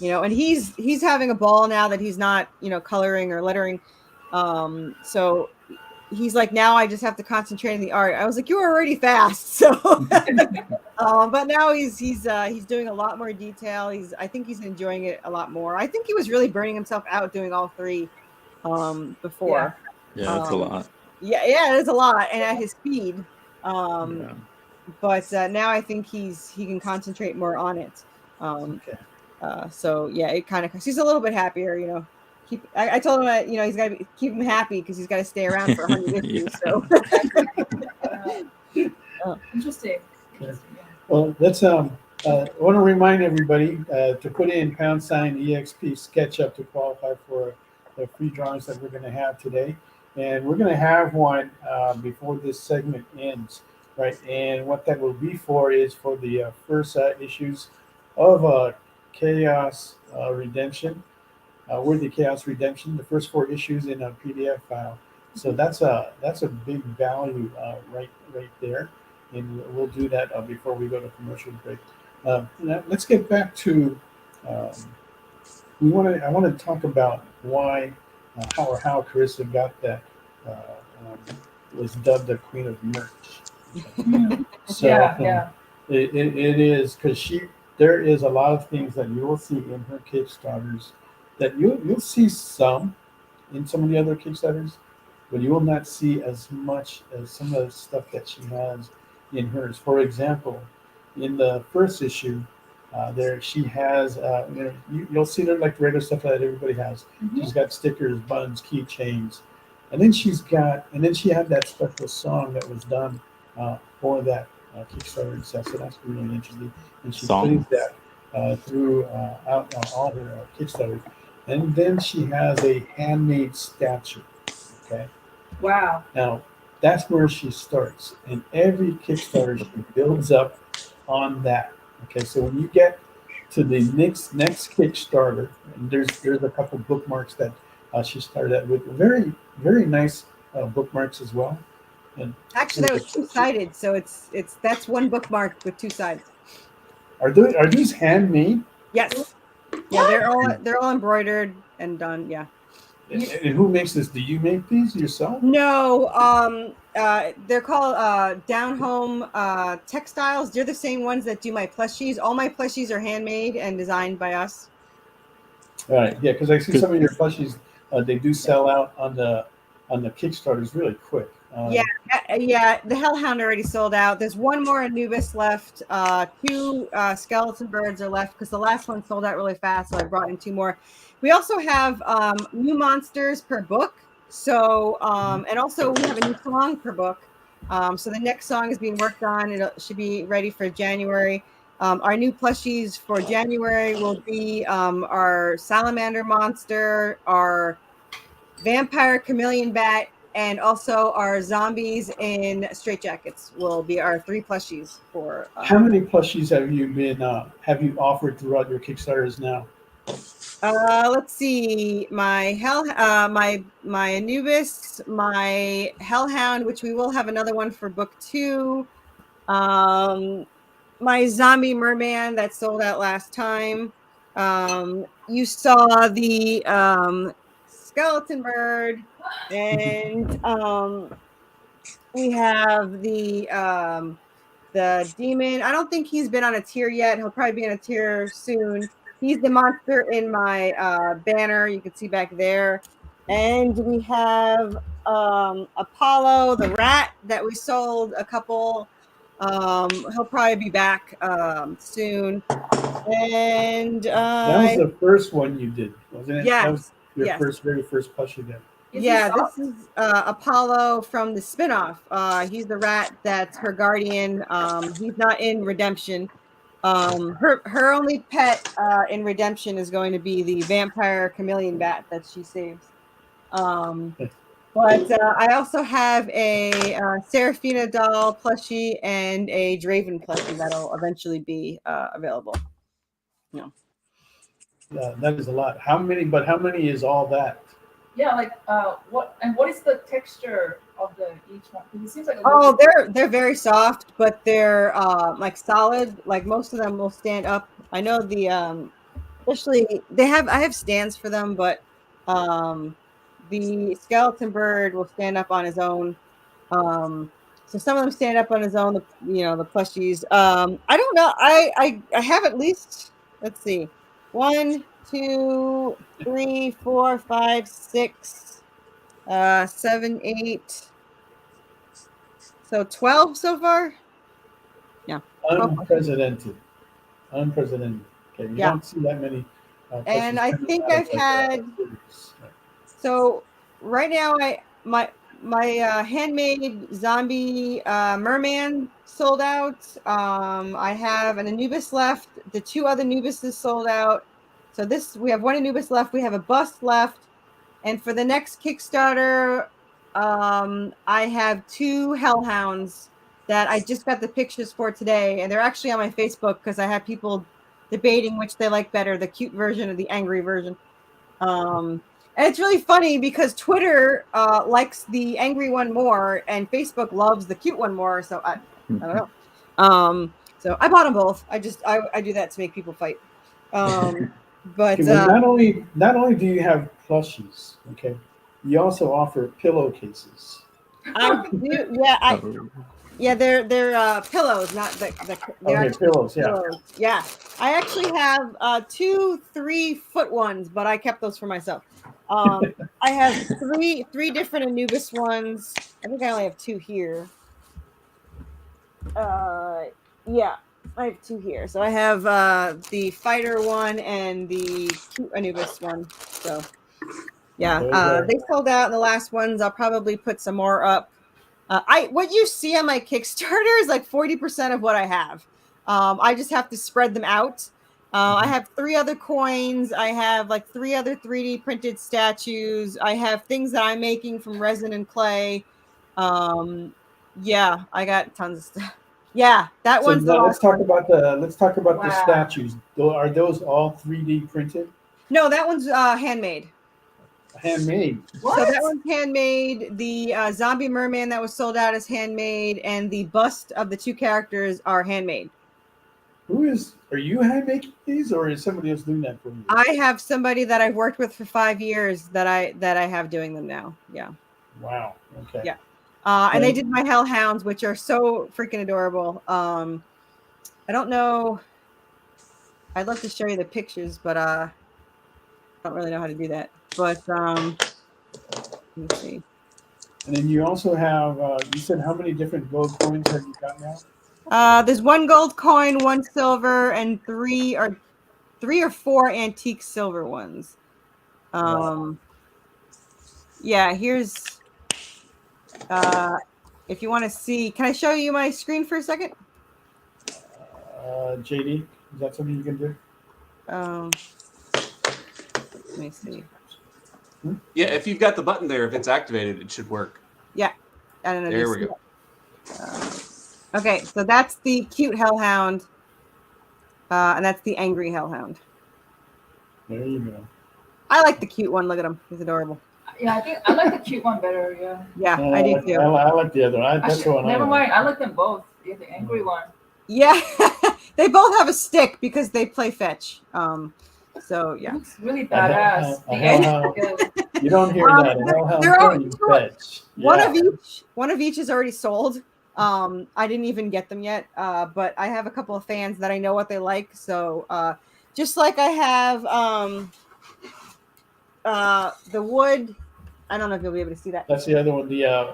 and he's having a ball now that he's not coloring or lettering. So he's like, now I just have to concentrate on the art. I was like, you were already fast, so. But now he's doing a lot more detail. I think he's enjoying it a lot more. I think he was really burning himself out doing all 3 before. Yeah, that's a lot. Yeah, it's a lot, and at his speed. But now I think he can concentrate more on it. So yeah, it kind of, he's a little bit happier, I told him he's got to keep him happy because he's got to stay around for 100 issues. So Interesting. Okay. Well, let's I want to remind everybody to put in #EXP SketchUp to qualify for the free drawings that we're going to have today, and we're going to have one before this segment ends, right? And what that will be for is for the first issues of Chaos Redemption, Worthy Chaos Redemption, the first 4 issues in a PDF file. So that's a big value right there, and we'll do that before we go to commercial break. Now let's get back to um, I want to talk about why how Carissa got that was dubbed the Queen of Merch. So Yeah. it is because there is a lot of things that you will see in her Kickstarters that you'll see some in some of the other Kickstarters, but you will not see as much as some of the stuff that she has in hers. For example, in the first issue, there she has you'll see there like the regular stuff that everybody has. She's got stickers, buttons, keychains, and then she had that special song that was done for that Kickstarter itself. So that's really interesting, and she plays that through out on all her Kickstarters. And then she has a handmade statue. Okay. Wow. Now that's where she starts, and every Kickstarter she builds up on that. Okay, so when you get to the next Kickstarter, and there's a couple bookmarks that she started out with, very very nice bookmarks as well. And Actually, that was 2-sided, so that's one bookmark with 2 sides. are these handmade? Yes. Yeah, they're all embroidered and done. Yeah. And who makes this? Do you make these yourself? No, they're called Down Home Textiles. They're the same ones that do my plushies. All my plushies are handmade and designed by us. All right, yeah, because I see some of your plushies. They do sell out on the Kickstarters really quick. Yeah. The Hellhound already sold out. There's one more Anubis left. 2 skeleton birds are left because the last one sold out really fast. So I brought in 2 more. We also have new monsters per book. So and also we have a new song per book. So the next song is being worked on. It should be ready for January. Our new plushies for January will be our salamander monster, our vampire chameleon bat, and also our zombies in straitjackets will be our 3 plushies for. How many plushies have you offered throughout your Kickstarters now? Let's see, my my Anubis, my Hellhound, which we will have another one for book 2. My zombie merman that sold out last time. You saw the skeleton bird, and we have the demon. I don't think he's been on a tier yet. He'll probably be on a tier soon. He's the monster in my banner. You can see back there. And we have Apollo, the rat that we sold a couple. He'll probably be back soon. And that was the first one you did, wasn't it? Yes. That was your Yes. very first plushie then. This is Apollo from the spinoff. He's the rat that's her guardian. He's not in Redemption. Her only pet in Redemption is going to be the vampire chameleon bat that she saves. But I also have a Seraphina doll plushie and a Draven plushie that'll eventually be available. That is a lot. How many is all that? Yeah, like what is the texture of each one? Because it seems like they're very soft, but they're like solid. Like most of them will stand up. I know the especially I have stands for them, but the skeleton bird will stand up on his own. So some of them stand up on his own. The plushies. I don't know. I have at least, let's see, 1, 2, 3, 4, 5, 6, 7, 8. So 12 so far. Yeah. Unprecedented. Okay, you don't see that many. And I think I've had. So right now, my handmade zombie merman sold out. I have an Anubis left. The 2 other Anubises sold out. So we have 1 Anubis left. We have a bust left. And for the next Kickstarter, I have 2 Hellhounds that I just got the pictures for today, and they're actually on my Facebook because I have people debating which they like better, the cute version or the angry version. And it's really funny because Twitter likes the angry one more, and Facebook loves the cute one more. So I don't know. So I bought them both. I do that to make people fight. But Okay, well, not only do you have plushies, okay, you also offer pillowcases. I do, yeah, they're pillows, not they're Okay, pillows, yeah. pillows. Yeah, I actually have 2 3-foot ones, but I kept those for myself. I have three different Anubis ones. I think I only have 2 here. Yeah, I have 2 here. So I have the fighter one and the cute Anubis one. So yeah, they sold out in the last ones. I'll probably put some more up. What you see on my Kickstarter is like 40% of what I have. I just have to spread them out. I have 3 other coins. I have like 3 other 3D printed statues. I have things that I'm making from resin and clay. Yeah, I got tons of stuff. Yeah, that So one's the now last one. let's talk about the Wow. statues. Are those all 3D printed, No, that one's handmade. handmade? So that one's handmade. The zombie merman that was sold out is handmade, and the bust of the 2 characters are handmade. Are you hand making these, or is somebody else doing that for you? I have somebody that I've worked with for 5 years that I have doing them now. Yeah. Wow. Okay. Yeah. And they did my hellhounds, which are so freaking adorable. I don't know. I'd love to show you the pictures, but I don't really know how to do that. But let me see. And then you also have, you said how many different gold coins have you got now? There's 1 gold coin, 1 silver, and 3 or 4 antique silver ones. Yeah, here's if you want to see, can I show you my screen for a second? JD, is that something you can do? Let me see. Yeah, if you've got the button there, if it's activated, it should work. Yeah, I don't know. There we go. Okay, so that's the cute hellhound, and that's the angry hellhound. There you go. I like the cute one. Look at him; he's adorable. Yeah, I think I like the cute one better. Yeah. Yeah, I do too. I like the other one. That's the one. Never mind. I like them both. Yeah, the angry one. Yeah, they both have a stick because they play fetch. So yeah, Looks really badass. You don't hear that. One of each is already sold. I didn't even get them yet, but I have a couple of fans that I know what they like. So just like I have the wood. I don't know if you'll be able to see that. That's the other one. The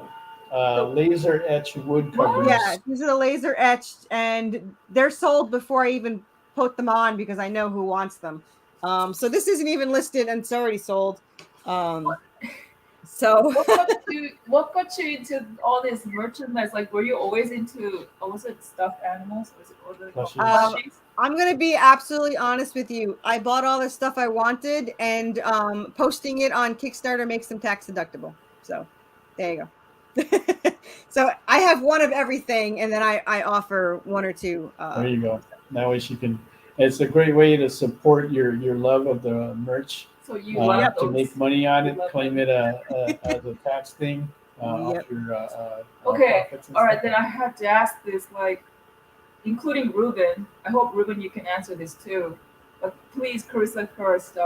laser etched wood covers. Yeah, these are the laser etched, and they're sold before I even put them on because I know who wants them. So this isn't even listed and it's already sold. So what got you into all this merchandise? Like, were you always into, was it stuffed animals? Was it plushies? I'm going to be absolutely honest with you. I bought all the stuff I wanted, and posting it on Kickstarter makes them tax deductible. So there you go. So I have one of everything, and then I offer 1 or 2. There you go. That way she can. It's a great way to support your love of the merch. So you to make money on it, claim it as a tax thing. Off your, okay. All right. Then I have to ask this, like, including Ruben. I hope Ruben, you can answer this too. But please, Corissa, first.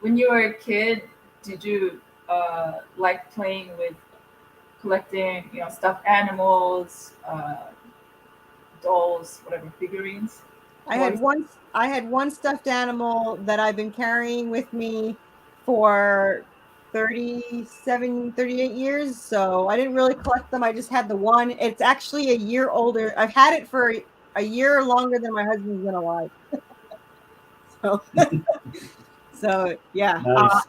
When you were a kid, did you like playing with collecting, stuffed animals, dolls, whatever, figurines? I had one stuffed animal that I've been carrying with me for 38 years. So I didn't really collect them. I just had the one. It's actually a year older. I've had it for a year longer than my husband's been alive. So yeah. Nice.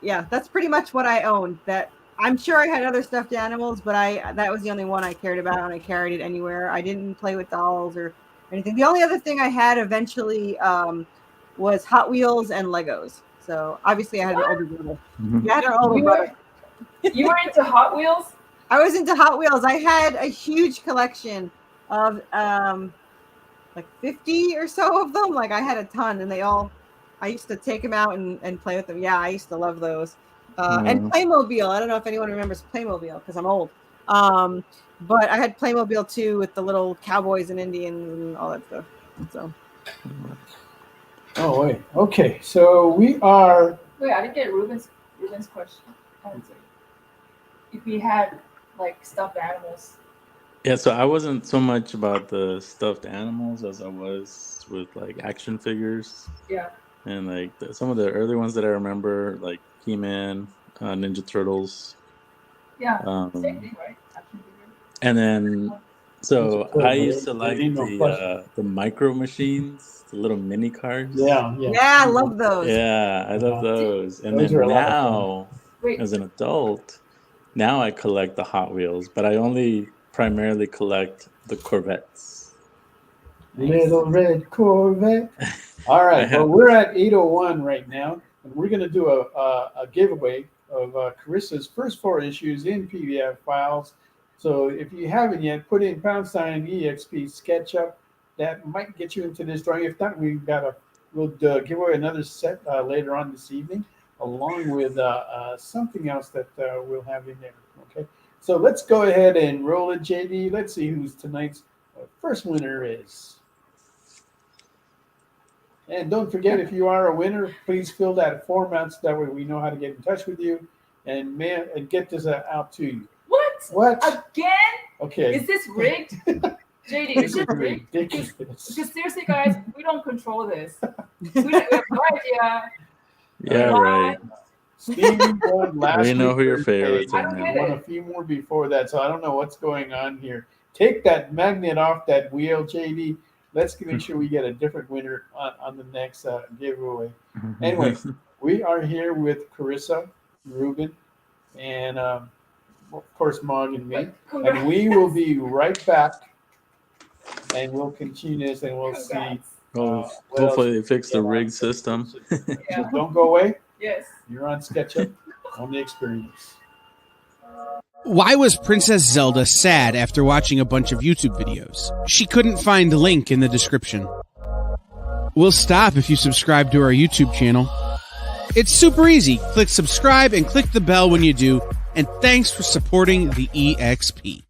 Yeah, that's pretty much what I owned. That I'm sure I had other stuffed animals, but that was the only one I cared about, and I carried it anywhere. I didn't play with dolls or anything. The only other thing I had eventually was Hot Wheels and Legos. So obviously I had an older brother. Mm-hmm. Yeah, I had an older brother. You were into Hot Wheels? I was into Hot Wheels. I had a huge collection of like 50 or so of them. Like I had a ton, and I used to take them out and play with them. Yeah, I used to love those. And Playmobil. I don't know if anyone remembers Playmobil because I'm old. But I had Playmobil too with the little cowboys and Indians and all that stuff. So. Oh wait. Okay. So we are. Wait, I didn't get Ruben's question. If we had like stuffed animals. Yeah, so I wasn't so much about the stuffed animals as I was with like action figures. Yeah. And like some of the early ones that I remember, like He-Man, Ninja Turtles. Yeah, same thing, right? Action figure. And then, so I used to like the micro machines, the little mini cars. Yeah, I love those. Yeah, I love those. And then now, as an adult, now I collect the Hot Wheels, but I only primarily collect the Corvettes. Little red Corvette. All right, well, we're at 8:01 right now, and we're going to do a giveaway of Corissa's first 4 issues in PDF files. So if you haven't yet, put in #EXP SketchUp. That might get you into this drawing. If not, we'll give away another set later on this evening, along with something else that we'll have in there. Okay, so let's go ahead and roll it, JD. Let's see who's tonight's first winner is. And don't forget, if you are a winner, please fill that form out so that way we know how to get in touch with you and get this out to you. What? Again? Okay. Is this rigged? JD, is this rigged? Because seriously, guys, we don't control this. We have no idea. Yeah, right. Stevie won last We know week who your Thursday. favorites are I now. won a few more before that, so I don't know what's going on here. Take that magnet off that wheel, JD. Let's make sure we get a different winner on the next giveaway. Anyway, we are here with Corissa, Ruben, and of course Mog and me. And we will be right back, and we'll continue this, and we'll see. Hopefully they fix the rig system. So don't go away. Yes. You're on SketchUp on the Experience. Why was Princess Zelda sad after watching a bunch of YouTube videos? She couldn't find a link in the description. We'll stop if you subscribe to our YouTube channel. It's super easy. Click subscribe and click the bell when you do. And thanks for supporting the EXP.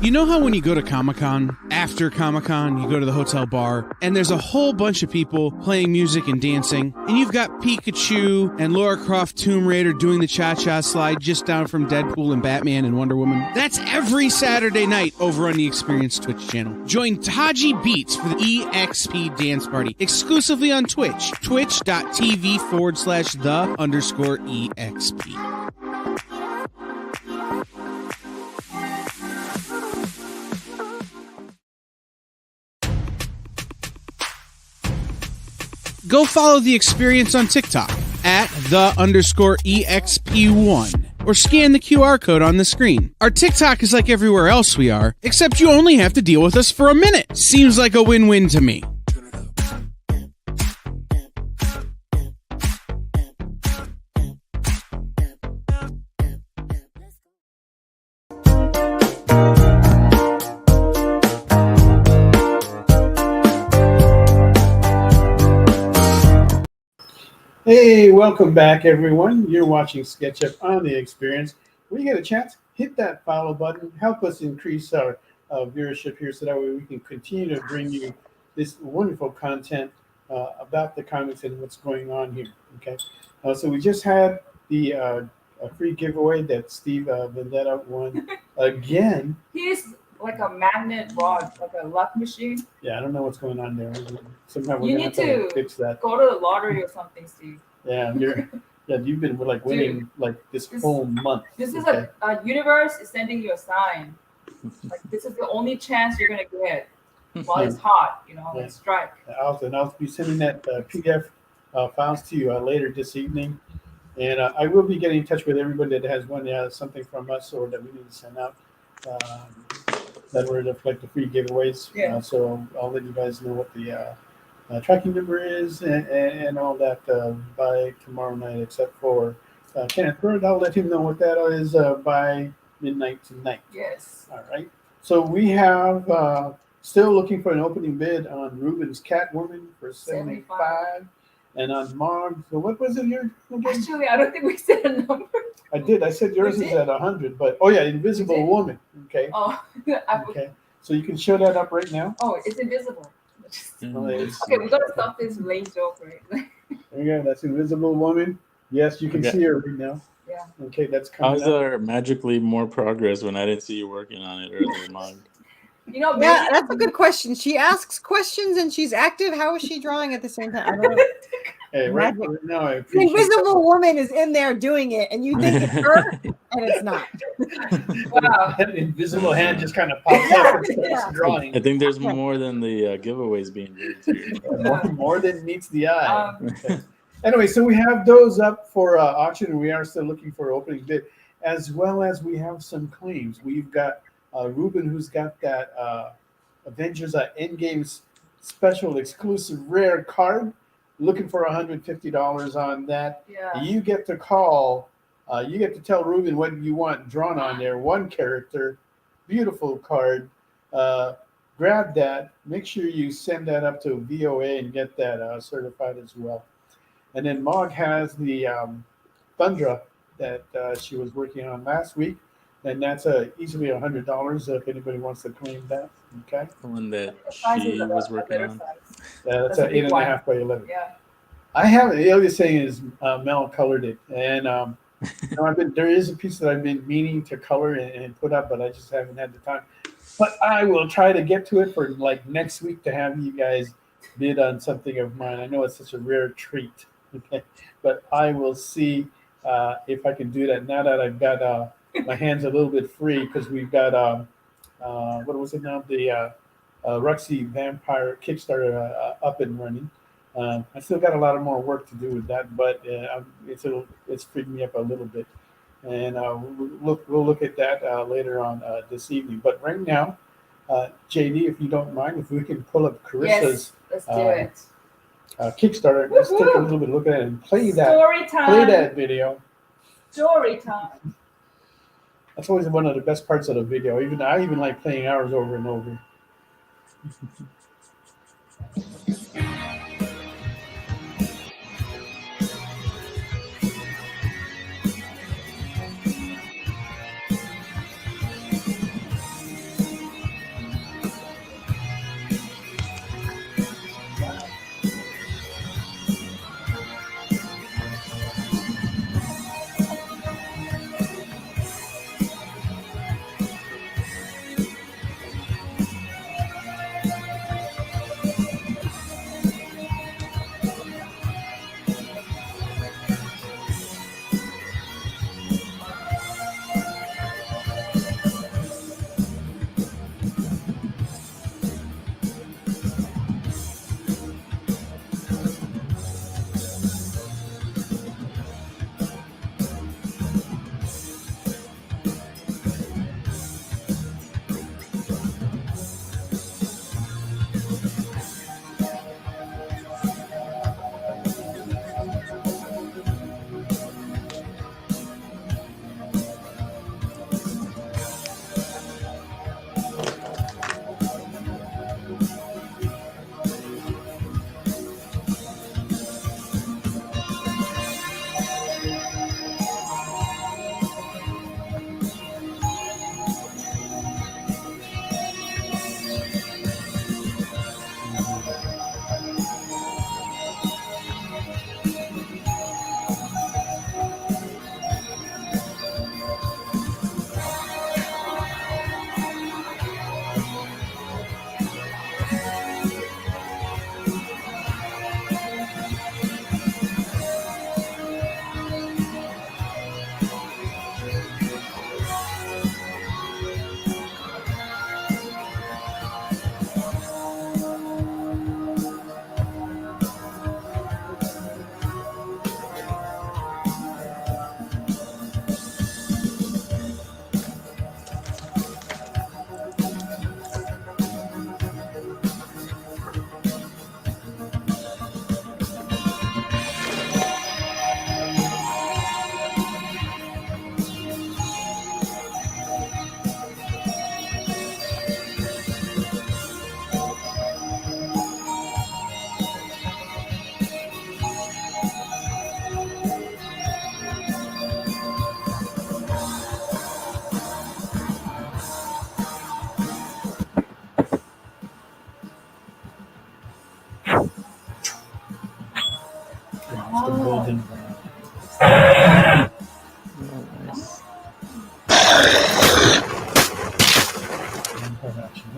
You know how when you go to Comic-Con, after Comic-Con, you go to the hotel bar, and there's a whole bunch of people playing music and dancing, and you've got Pikachu and Lara Croft Tomb Raider doing the cha-cha slide just down from Deadpool and Batman and Wonder Woman? That's every Saturday night over on the Experience Twitch channel. Join Taji Beats for the EXP Dance Party, exclusively on Twitch, twitch.tv/the_EXP. Go follow the Experience on TikTok at @the_EXP1 or scan the QR code on the screen. Our TikTok is like everywhere else we are, except you only have to deal with us for a minute. Seems like a win-win to me. Hey, welcome back, everyone. You're watching SketchUp on the Experience. When you get a chance, hit that follow button. Help us increase our viewership here so that way we can continue to bring you this wonderful content about the comics and what's going on here. Okay, so we just had the free giveaway that Steve Vendetta won again. He's like a magnet rod, like a luck machine. Yeah, I don't know what's going on there. Somehow we're You gonna need have to fix that. go to the lottery or something, Steve. Yeah, you've been like winning like this whole month. This is okay? a universe is sending you a sign. Like this is the only chance you're gonna get while it's hot. Yeah. Like strike. I'll be sending that PDF files to you later this evening, and I will be getting in touch with everybody that has something from us or that we need to send out. That were like the free giveaways. Yeah. So I'll let you guys know what the tracking number is and all that by tomorrow night, except for Kenneth Bird. I'll let him know what that is by midnight tonight. Yes. All right. So we have still looking for an opening bid on Ruben's Catwoman for 75, and on Mog. So what was it here again? Actually, I don't think we said a number. I did. I said yours is at 100, but Invisible Woman. Okay. Oh, Okay. So you can show that up right now. Oh, it's invisible. It's- Okay, we gotta stop this lame joke, right? There you go. That's Invisible Woman. Yes, you can Okay. see her right now. Yeah. Okay, that's How coming is up. there magically more progress when I didn't see you working on it earlier, Mog? Yeah, maybe- that's a good question. She asks questions and she's active. How is she drawing at the same time? I don't know. Hey, right now I The appreciate invisible woman is in there doing it, and you think it's her, and it's not. Wow. that invisible hand just kind of pops up and starts Yeah. drawing. I think there's more than the giveaways being raised here. More than meets the eye. Um, Okay. Anyway, so we have those up for auction, and we are still looking for opening bid, as well as we have some claims. We've got Ruben, who's got that Avengers Endgame special exclusive rare card, looking for $150 on that. Yeah. You get to call. You get to tell Ruben what you want drawn on there. One character, beautiful card. Grab that. Make sure you send that up to VOA and get that certified as well. And then Mog has the Thundra that she was working on last week, and that's easily $100 if anybody wants to claim that. Okay, The one that Size she is a was working better on. size. that's That's a an big 8.5 by 11. Yeah. I have the other thing is Mel colored it, and there is a piece that I've been meaning to color and put up, but I just haven't had the time. But I will try to get to it for like next week to have you guys bid on something of mine. I know it's such a rare treat, okay, but I will see if I can do that now that I've got my hands a little bit free, because we've got what was it now, the Ruxy Vampire Kickstarter up and running. I still got a lot of more work to do with that, but it's freed me up a little bit, and we'll look at that later on this evening. But right now, JD, if you don't mind, if we can pull up Carissa's Yes, let's do it. Kickstarter, let's take a little bit look at it and play Story time. Play that video. Story time. That's always one of the best parts of the video. I even like playing ours over and over.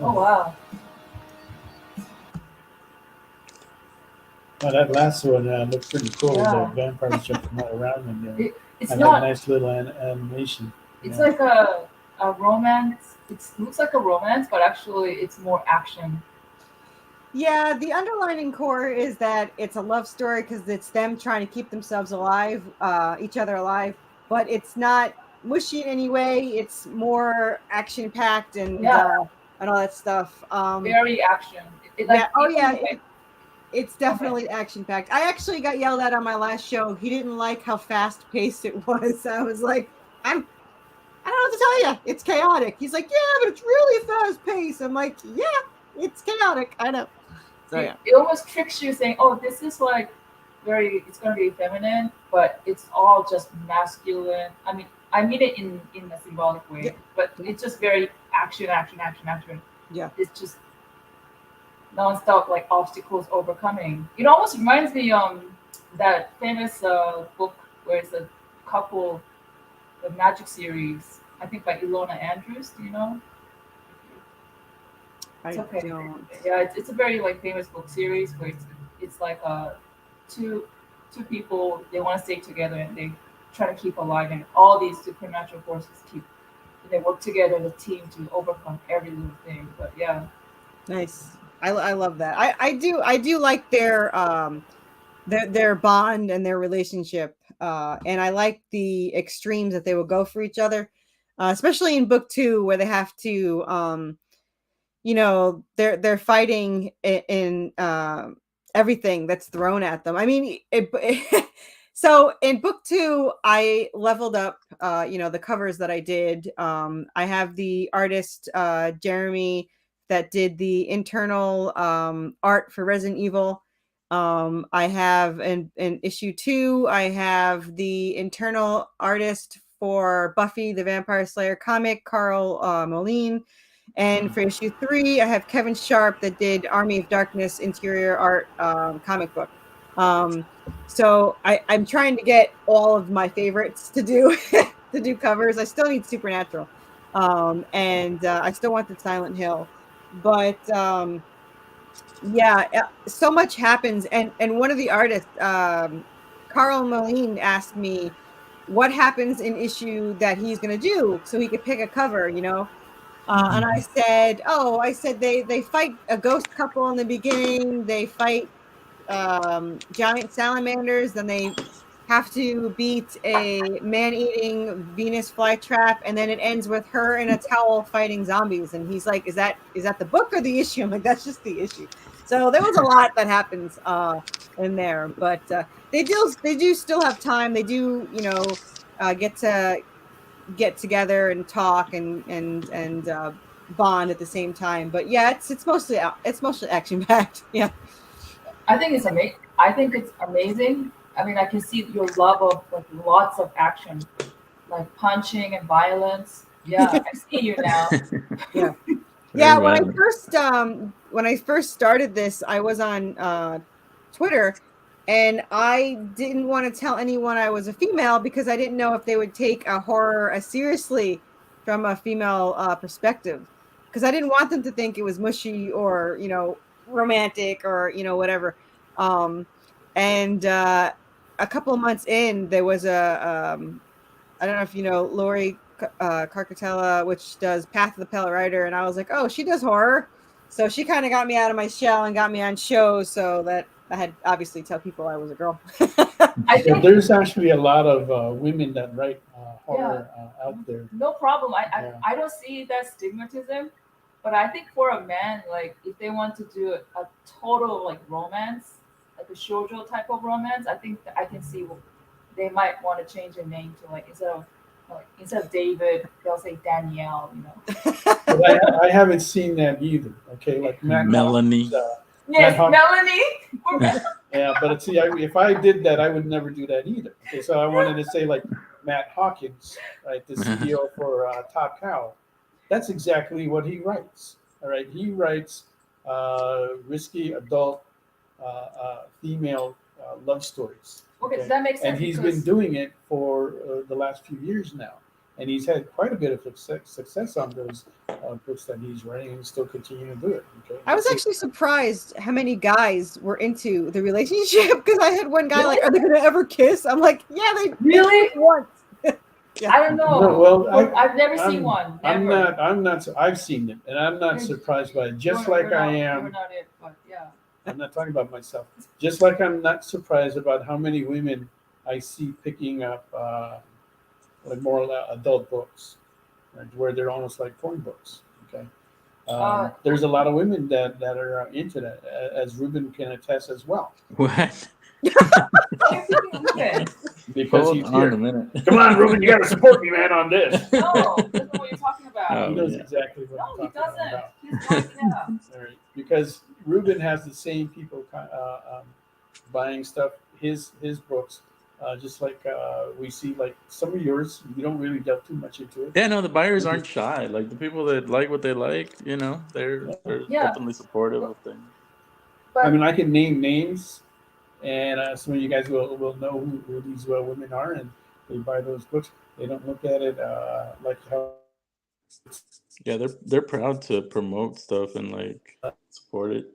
Oh wow. Well, that last one looked pretty cool. Yeah. The vampires jumping all around in there. It's And not. a nice little animation. It's Yeah. like a romance. It looks like a romance, but actually it's more action. Yeah, the underlining core is that it's a love story because it's them trying to keep themselves alive, each other alive, but it's not mushy in any way. It's more action packed and Yeah. And all that stuff. Very action. Yeah. Oh yeah. even- It's definitely action packed. I actually got yelled at on my last show. He didn't like how fast paced it was. I was like, I don't know what to tell you. It's chaotic. He's like, yeah, but it's really fast paced. I'm like, yeah, it's chaotic. I know. So yeah. It almost tricks you saying, "Oh, this is like it's going to be feminine," but it's all just masculine. I mean it in a symbolic way, Yeah. but it's just very action. Yeah. It's just non-stop like obstacles overcoming. It almost reminds me that famous book where it's a couple, the Magic series. I think by Ilona Andrews. Do you know? I Okay. don't. Yeah, it's a very like famous book series where it's like two people, they want to stay together and they try to keep alive, and all these supernatural forces they work together as a team to overcome every little thing. But yeah, Nice. I love that. I do like their bond and their relationship. And I like the extremes that they will go for each other. Especially in book 2 where they have to they're fighting in everything that's thrown at them. I mean, so in book 2, I leveled up, the covers that I did. I have the artist, Jeremy, that did the internal art for Resident Evil. I have in issue 2, I have the internal artist for Buffy the Vampire Slayer comic, Carl Moline. And for issue 3, I have Kevin Sharp that did Army of Darkness interior art comic book. So I'm trying to get all of my favorites to do to do covers. I still need Supernatural, and I still want the Silent Hill, but yeah, so much happens. And one of the artists, Carl Moline, asked me what happens in issue that he's going to do, so he could pick a cover, and I said they fight a ghost couple in the beginning. They fight giant salamanders. Then they have to beat a man-eating Venus flytrap, and then it ends with her in a towel fighting zombies. And he's like, "Is that the book or the issue?" I'm like, "That's just the issue." So there was a lot that happens in there, but they do still have time. They do, get together and talk and bond at the same time. But yeah, it's mostly action packed. Yeah. I think it's amazing. I think it's amazing. I mean, I can see your love of like lots of action, like punching and violence. Yeah, I see you now. Yeah. Yeah. When I first started this, I was on Twitter, and I didn't want to tell anyone I was a female because I didn't know if they would take a horror as seriously from a female perspective. Because I didn't want them to think it was mushy or romantic or whatever. And a couple of months in, there was I don't know if you know Lori Carcatella, which does Path of the Pale Rider, and I was like, oh, she does horror, so she kind of got me out of my shell and got me on shows, so that I had obviously tell people I was a girl. I think there's actually a lot of women that write horror out there. no problem. Yeah. I don't see that stigmatism, but I think for a man, like if they want to do a total like romance, like a shoujo type of romance, I think I can see they might want to change the name to like instead of David, they'll say Danielle. But I haven't seen that either. Okay, like Melanie. Yes, Melanie. Yeah, but see, if I did that, I would never do that either. Okay, so I wanted to say like Matt Hawkins, right, the CEO for Top Cow. That's exactly what he writes. All right, he writes risky adult female love stories. Okay, so that makes sense. And he's been doing it for the last few years now. and he's had quite a bit of success on those books that he's writing, and he's still continuing to do it. Okay? I was actually surprised how many guys were into the relationship, because I had one guy like, "Are they going to ever kiss?" I'm like, "Yeah, they Really? once." I don't know. No, well, I've never seen one. Never. I'm not. I've seen it, and I'm not surprised by it. Just like I am. You're not it, but yeah. I'm not talking about myself. Just like I'm not surprised about how many women I see picking up like more adult books, right, where they're almost like porn books. Okay, there's a lot of women that are into that, as Ruben can attest as well. What? Because Hold he's on here. a minute. Come on, Ruben, you got to support me, man, on this. No, that's not what you're talking about. Oh, He knows yeah. exactly what No, I'm he talking doesn't. about. He's not, yeah. All right. Because Ruben has the same people buying stuff, his books, just like we see, like some of yours. You don't really delve too much into it. Yeah, no, the buyers aren't shy. Like the people that like what they like, they're Yeah. openly supportive of things. But I mean, I can name names, and some of you guys will know who these women are, and they buy those books. They don't look at it like how. Yeah, they're proud to promote stuff and like support it.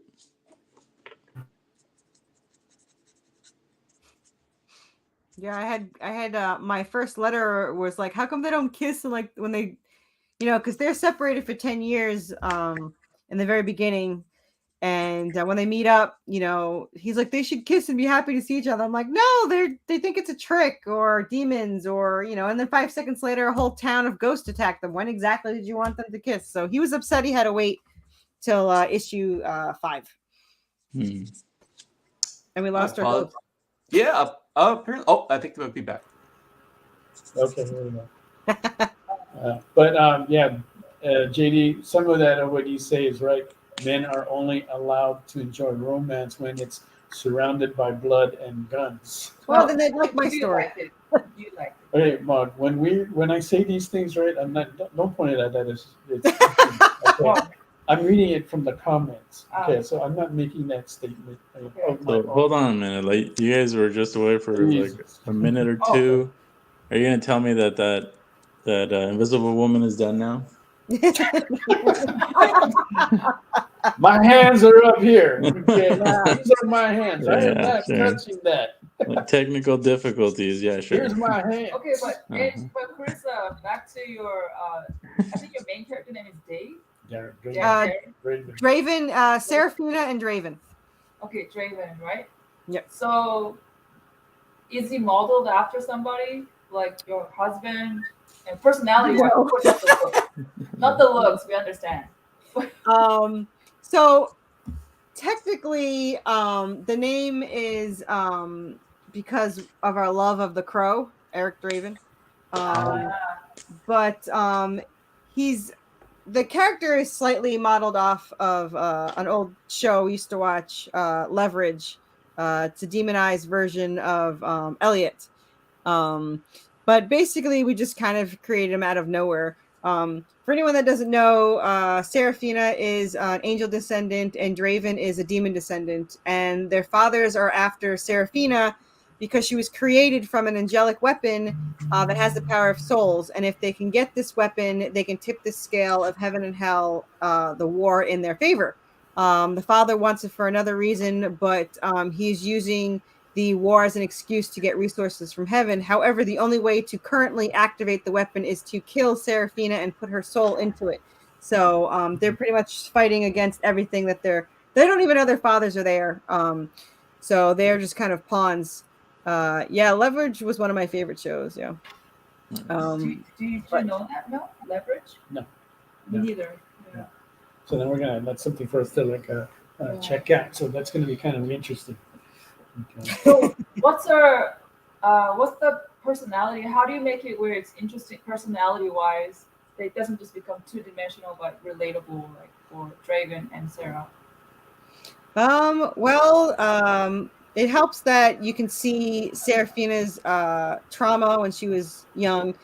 Yeah, I had my first letter was like, "How come they don't kiss?" And like when they, because they're separated for 10 years in the very beginning, and when they meet up, he's like, they should kiss and be happy to see each other. I'm like, no, they think it's a trick or demons or and then 5 seconds later, a whole town of ghosts attack them. When exactly did you want them to kiss? So he was upset he had to wait till issue 5. And we lost our hope. Yeah. Apparently. Oh, I think they might be back. Okay, there we go. JD, some of that of what you say is right. Men are only allowed to enjoy romance when it's surrounded by blood and guns. Well, then they'd like my You story. liked it. You liked it. Okay, Mog, when I say these things, right, I'm not. Don't point it at that. It's okay. I'm reading it from the comments. Okay, so I'm not making that statement. So hold on a minute. Like you guys were just away for like a minute or two. Are you gonna tell me that Invisible Woman is done now? My hands are up here. Okay, these are my hands. I am not touching that. Like technical difficulties, yeah, sure. Here's my hand. Okay, but Carissa, back to your, I think your main character name is Dave. Draven, Seraphina, and Draven. Okay, Draven, right? Yep. So, is he modeled after somebody like your husband? And personality, No. of course, not the looks. We understand. So technically, the name is because of our love of the Crow, Eric Draven. But the character is slightly modeled off of an old show we used to watch, Leverage. It's a demonized version of Elliot. But basically, we just kind of created him out of nowhere. For anyone that doesn't know, Seraphina is an angel descendant and Draven is a demon descendant. And their fathers are after Seraphina because she was created from an angelic weapon that has the power of souls. And if they can get this weapon, they can tip the scale of heaven and hell, the war, in their favor. The father wants it for another reason, but he's using the war as an excuse to get resources from heaven. However, the only way to currently activate the weapon is to kill Seraphina and put her soul into it. So they're pretty much fighting against everything that they don't even know their fathers are there. So they're just kind of pawns. Leverage was one of my favorite shows. Yeah. Do you know that? No, Leverage. No. Me neither. Yeah. So then that's something for us to check out. So that's going to be kind of interesting. Okay. So what's the personality? How do you make it where it's interesting personality-wise? That it doesn't just become two-dimensional, but relatable, like for Draven and Sarah. It helps that you can see Seraphina's trauma when she was young.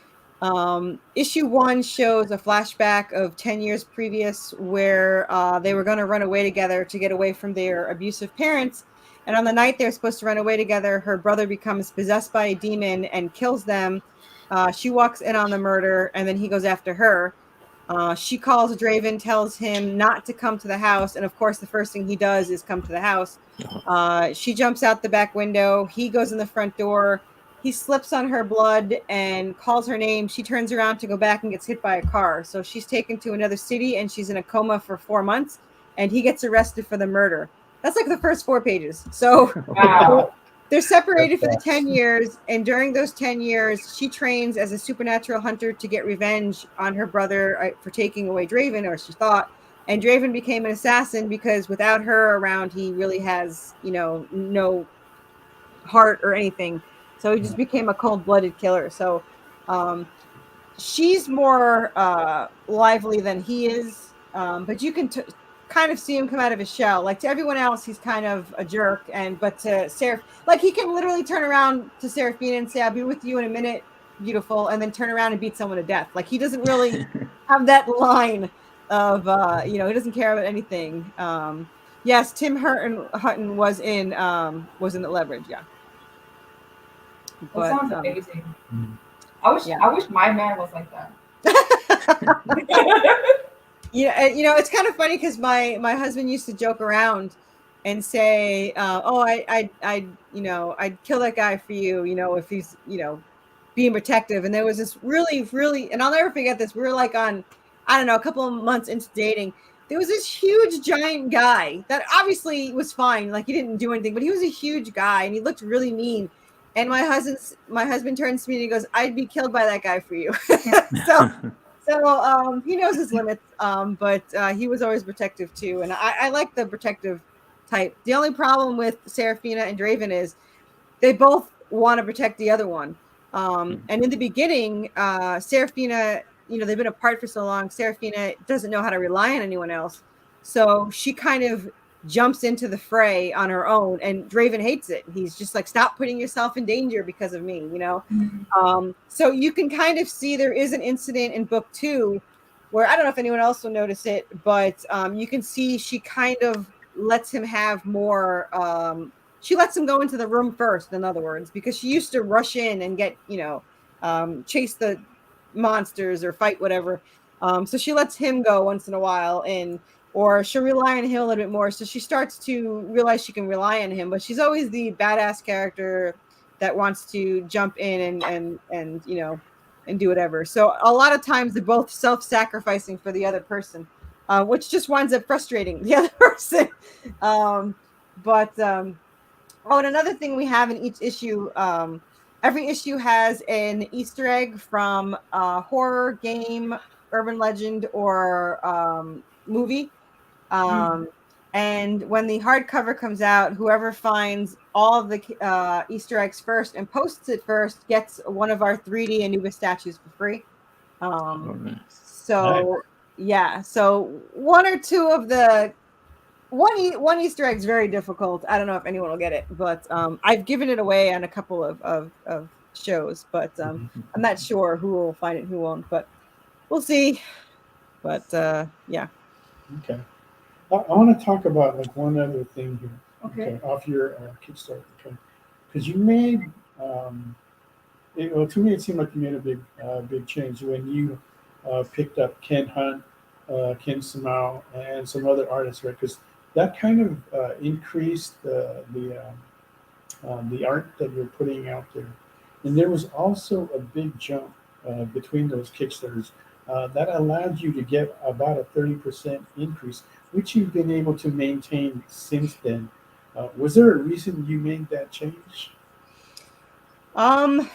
Issue 1 shows a flashback of 10 years previous where they were going to run away together to get away from their abusive parents. And on the night they're supposed to run away together, her brother becomes possessed by a demon and kills them. She walks in on the murder, and then he goes after her. She calls Draven, tells him not to come to the house, and of course, the first thing he does is come to the house. She jumps out the back window. He goes in the front door. He slips on her blood and calls her name. She turns around to go back and gets hit by a car. So she's taken to another city, and she's in a coma for 4 months, and he gets arrested for the murder. That's like the first 4 pages. So Wow. they're separated for the 10 years, and during those 10 years, she trains as a supernatural hunter to get revenge on her brother for taking away Draven, or she thought. And Draven became an assassin because without her around, he really has, no heart or anything. So he just became a cold-blooded killer. So she's more lively than he is, but you can kind of see him come out of his shell. Like to everyone else, he's kind of a jerk, but to Seraph, like he can literally turn around to Seraphina and say, "I'll be with you in a minute, beautiful," and then turn around and beat someone to death. Like he doesn't really have that line of, he doesn't care about anything. Yes, Tim Hutton was in the Leverage, yeah. That sounds amazing. I wish my man was like that. It's kind of funny because my husband used to joke around and say, I'd kill that guy for you, if he's, being protective. And there was this really, really, and I'll never forget this. We were like on, I don't know, a couple of months into dating. There was this huge giant guy that obviously was fine. Like he didn't do anything, but he was a huge guy and he looked really mean. And my husband turns to me and he goes, "I'd be killed by that guy for you." So he knows his limits, but he was always protective too. And I like the protective type. The only problem with Seraphina and Draven is they both want to protect the other one. And in the beginning, Seraphina, they've been apart for so long. Seraphina doesn't know how to rely on anyone else. So she kind of jumps into the fray on her own, and Draven hates it. He's just like, "Stop putting yourself in danger because of me," So you can kind of see there is an incident in book 2 where I don't know if anyone else will notice it, but you can see she kind of lets him have more. She lets him go into the room first, in other words, because she used to rush in and get, chase the monsters or fight whatever. So she lets him go once in a while, or she'll rely on him a little bit more. So she starts to realize she can rely on him, but she's always the badass character that wants to jump in and do whatever. So a lot of times they're both self-sacrificing for the other person, which just winds up frustrating the other person. And another thing we have in each issue, every issue has an Easter egg from a horror, game, urban legend, or movie. And when the hardcover comes out, whoever finds all of the Easter eggs first and posts it first gets one of our 3D Anubis statues for free. Nice. So yeah, so one or two of the one Easter egg is very difficult. I don't know if anyone will get it, but I've given it away on a couple of shows, but I'm not sure who will find it and who won't, but we'll see. But yeah. Okay. I want to talk about like one other thing here. Okay. Off your Kickstarter. Okay. Because you made, to me, it seemed like you made a big change when you picked up Ken Hunt, Ken Samau, and some other artists, right? Because that kind of increased the art that you're putting out there. And there was also a big jump between those Kickstarters that allowed you to get about a 30% increase, which you've been able to maintain since then. Was there a reason you made that change? Ken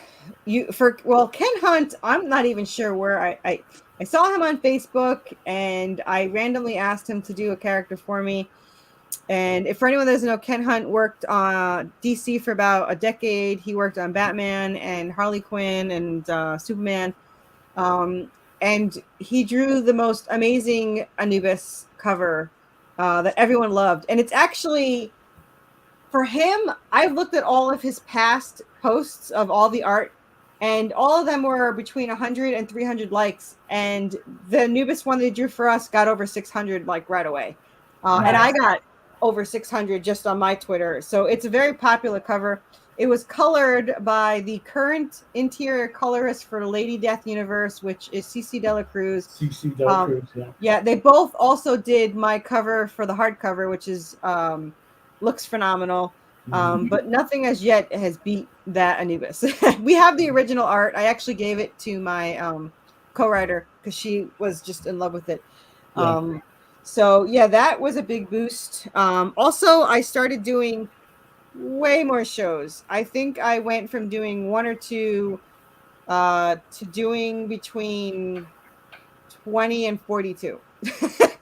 Hunt, I'm not even sure where I saw him on Facebook, and I randomly asked him to do a character for me. And if for anyone that doesn't know, Ken Hunt worked on DC for about a decade. He worked on Batman and Harley Quinn and Superman. And he drew the most amazing Anubis cover that everyone loved. And it's actually, for him, I've looked at all of his past posts of all the art, and all of them were between 100 and 300 likes. And the Anubis one they drew for us got over 600 like right away. And I got over 600 just on my Twitter. So it's a very popular cover. it was colored by the current interior colorist for Lady Death Universe, which is CC Dela Cruz. CC Dela Cruz, yeah. Yeah, they both also did my cover for the hardcover, which is looks phenomenal. But nothing as yet has beat that Anubis. We have the original art. I actually gave it to my co-writer because she was just in love with it. Yeah. So yeah, that was a big boost. Also, I started doing way more shows. I think I went from doing 1 or 2 to doing between 20 and 42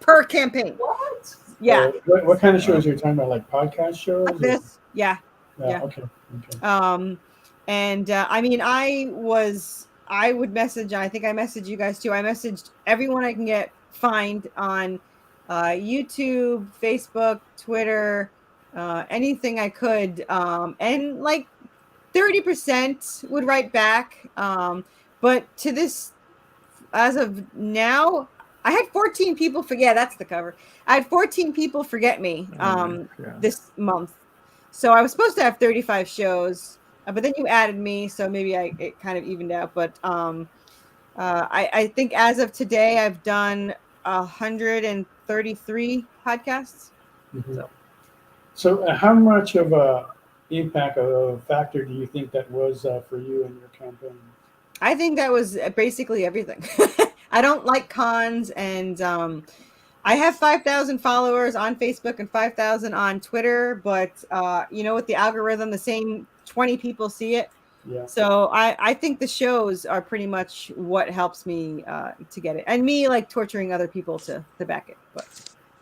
per campaign. What? Yeah. What kind of shows are you talking about? Like podcast shows? Like this? Yeah. Yeah. Okay. And I mean, I would message, I think I messaged you guys too. I messaged everyone I can find on YouTube, Facebook, Twitter, anything I could. And like 30% would write back. But to this, as of now, I had 14 people that's the cover. I had 14 people forget me this month. So I was supposed to have 35 shows, but then you added me, so maybe it kind of evened out. But I think as of today, I've done 133 podcasts. So how much of a impact or factor do you think that was for you in your campaign? I think that was basically everything. I don't like cons, and I have 5,000 followers on Facebook and 5,000 on Twitter, but with the algorithm, the same 20 people see it. Yeah. So I think the shows are pretty much what helps me to get it, and me like torturing other people to back it. But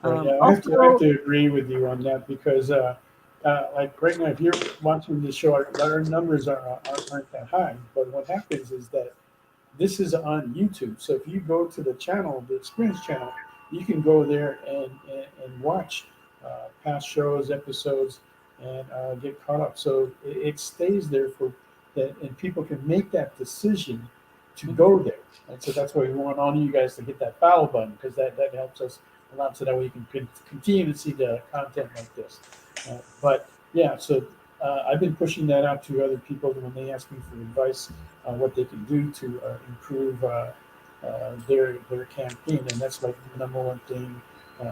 I have to agree with you on that because like right now, if you're watching the show, our numbers aren't that high. But what happens is that this is on YouTube. So if you go to the channel, the Experience channel, you can go there and watch past shows, episodes, and get caught up. So it stays there for that, and people can make that decision to go there. And so that's why we want all you guys to hit that follow button, because that helps us a lot, so that way you can continue to see the content like this. But yeah, so I've been pushing that out to other people when they ask me for advice on what they can do to improve their campaign, and that's like the number one thing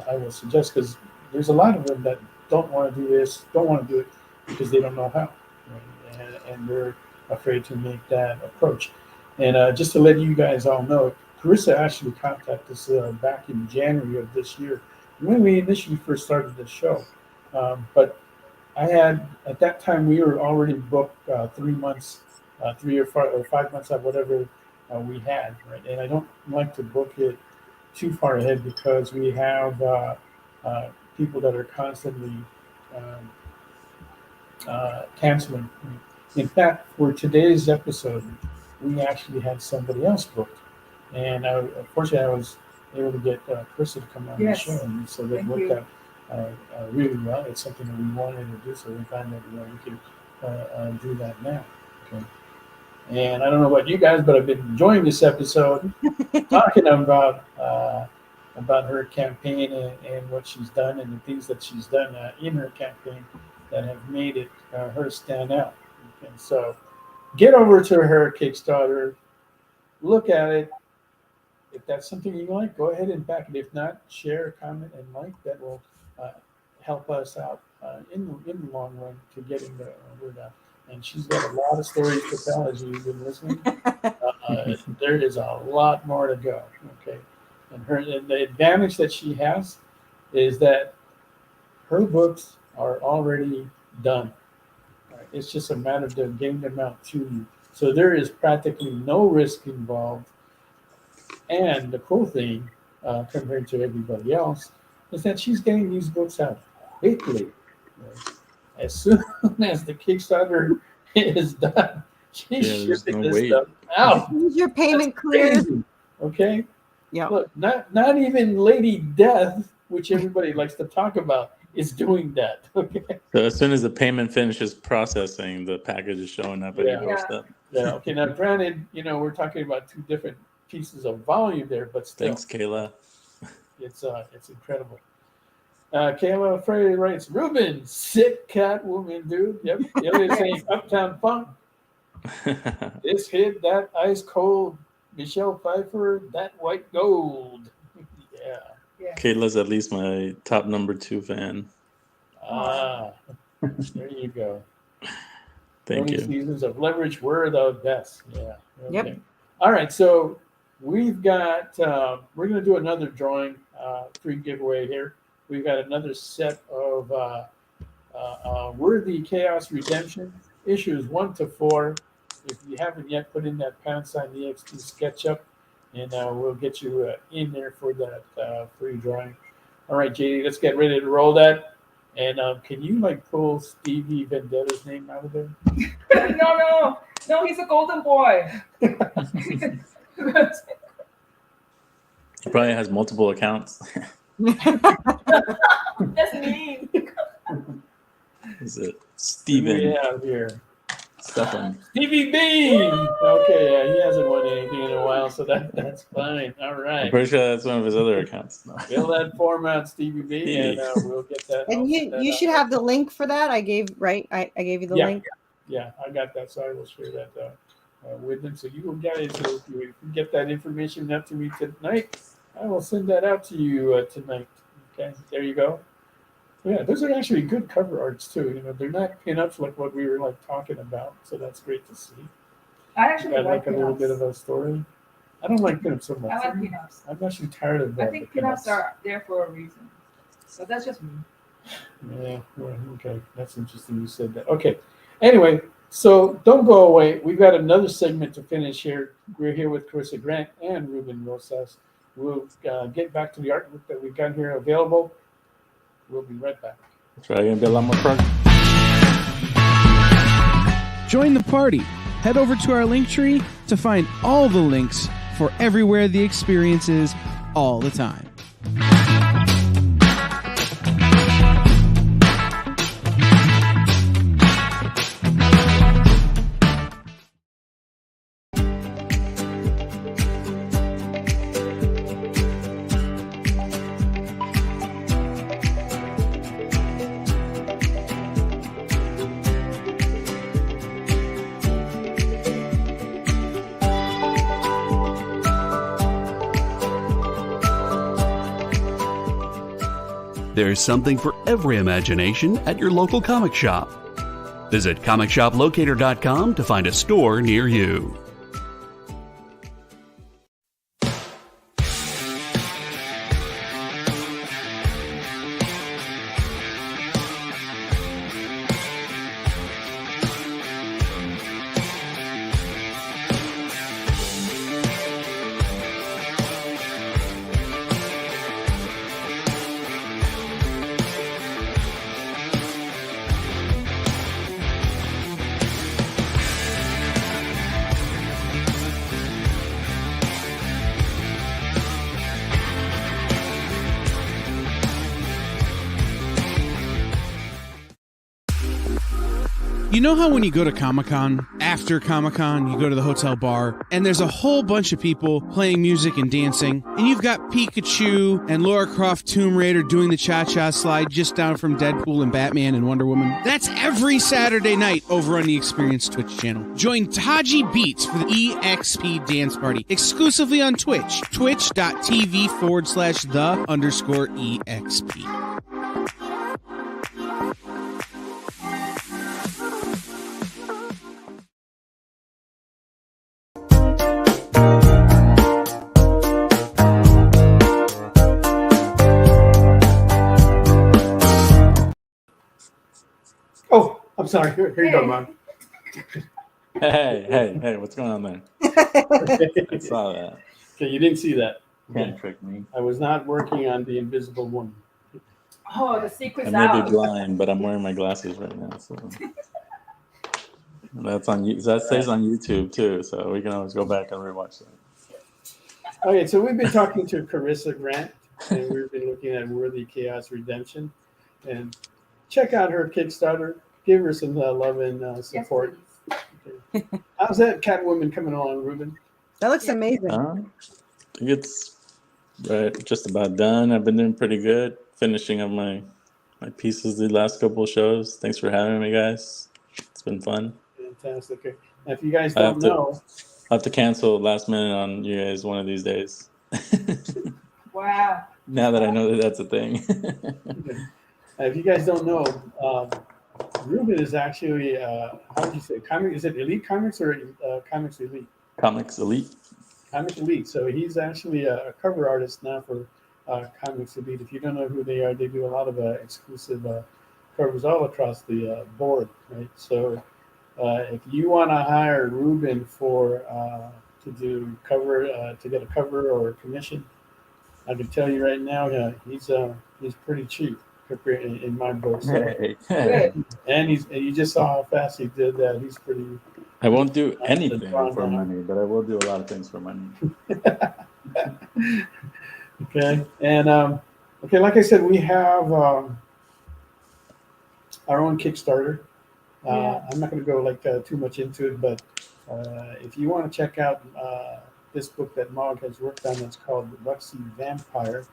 I will suggest, because there's a lot of them that don't want to do this, don't want to do it because they don't know how, right? And they're afraid to make that approach. And just to let you guys all know, Corissa actually contacted us back in January of this year when we initially first started the show. But I had, at that time, we were already booked 3 months, 3 or 5 months out, whatever we had, right? And I don't like to book it too far ahead because we have people that are constantly canceling. In fact, for today's episode, we actually had somebody else booked. And unfortunately, I was able to get Corissa to come on the show, and so that worked out really well. It's something that we wanted to do, so we found that we could do that now. Okay. And I don't know about you guys, but I've been enjoying this episode, talking about her campaign and what she's done and the things that she's done in her campaign that have made it her stand out. And so, get over to her Kickstarter, look at it. If that's something you like, go ahead and back it. If not, share, comment, and like. That will help us out in the long run to getting the word out. And she's got a lot of stories to tell, as you've been listening. There is a lot more to go. Okay, and the advantage that she has is that her books are already done. Right? It's just a matter of getting them out to you. So there is practically no risk involved. And the cool thing, compared to everybody else, is that she's getting these books out quickly. Right? As soon as the Kickstarter is done, she's shipping this stuff out. Your payment clears. Okay? Yeah. Look, not even Lady Death, which everybody likes to talk about, is doing that. Okay. So as soon as the payment finishes processing, the package is showing up at your doorstep. Yeah. Okay. Now, granted, we're talking about two different pieces of volume there, but still. Thanks, Kayla. It's incredible. Kayla Frey writes, Ruben, sick Catwoman, dude. Yep. Elliot saying Uptown Funk. This hit, that ice cold. Michelle Pfeiffer, that white gold. Yeah. Kayla's at least my top number 2 fan. There you go. Thank you. Seasons of Leverage were the best. Yeah. Okay. Yep. All right. So we've got, we're going to do another drawing, free giveaway here. We've got another set of Worthy Chaos Redemption, issues 1 to 4. If you haven't yet, put in that # EXT SketchUp, and we'll get you in there for that free drawing. All right, JD, let's get ready to roll that. And can you pull Stevie Vendetta's name out of there? No, he's a golden boy. He probably has multiple accounts. That's mean. Is it Steven? Yeah, here. Stefan. Stevie B. Okay, yeah, he hasn't won anything in a while, so that's fine. All right. I'm pretty sure that's one of his other accounts. No. Fill that form out, Stevie B, and we'll get that. And you should have the link for that. I gave you the link. Yeah, I got that, so I will share that with them. So you will get it. So if you get that information up to me tonight, I will send that out to you tonight. Okay, there you go. Yeah, those are actually good cover arts too. They're not pinups like what we were talking about. So that's great to see. I actually like a little bit of a story. I don't like pinups so much. I like pinups. I'm actually tired of that. I think pinups are there for a reason. So that's just me. Yeah, well, okay. That's interesting you said that. Okay. Anyway, so don't go away. We've got another segment to finish here. We're here with Corissa Grant and Ruban Rosas. We'll get back to the artwork that we've got here available. We'll be right back. That's right. Gonna be a lot more fun. Join the party. Head over to our link tree to find all the links for everywhere the experience is all the time. There's something for every imagination at your local comic shop. Visit comicshoplocator.com to find a store near you. You know how when you go to Comic-Con, after Comic-Con, you go to the hotel bar, and there's a whole bunch of people playing music and dancing, and you've got Pikachu and Lara Croft Tomb Raider doing the cha-cha slide just down from Deadpool and Batman and Wonder Woman? That's every Saturday night over on the Experience Twitch channel. Join Taji Beats for the EXP Dance Party, exclusively on Twitch, twitch.tv/the_EXP. Oh, I'm sorry. Here you go, Mom. Hey, what's going on there? I saw that. Okay, you didn't see that. Can't trick me. I was not working on the Invisible Woman. Oh, the secret's I out. may be blind, but I'm wearing my glasses right now. So that's on you. That stays on YouTube too, so we can always go back and rewatch that. Okay, so we've been talking to Corissa Grant, and we've been looking at Worthy Chaos Redemption. And check out her Kickstarter. Give her some love and support. Yes, okay. How's that Catwoman coming along, Ruben? That looks amazing. I think it's Right, just about done. I've been doing pretty good. Finishing up my pieces the last couple of shows. Thanks for having me, guys. It's been fun. Fantastic. Okay. Now, if you guys I have don't to know, I have to cancel last minute on you guys one of these days. Wow. Now that I know that that's a thing. if you guys don't know, Ruben is actually how would you say comic? Is it Elite Comics or Comics Elite? Comics Elite. Comics Elite. So he's actually a cover artist now for Comics Elite. If you don't know who they are, they do a lot of exclusive covers all across the board, right? So if you want to hire Ruben for to do cover to get a cover or a commission, I can tell you right now, he's pretty cheap in my book. So. Hey. And you just saw how fast he did that. He's pretty. I won't do anything drawn for down. money, but I will do a lot of things for money. Okay, and okay, like I said, we have our own Kickstarter. I'm not going to go too much into it, but if you want to check out this book that Mog has worked on, it's called Luxy Vampire.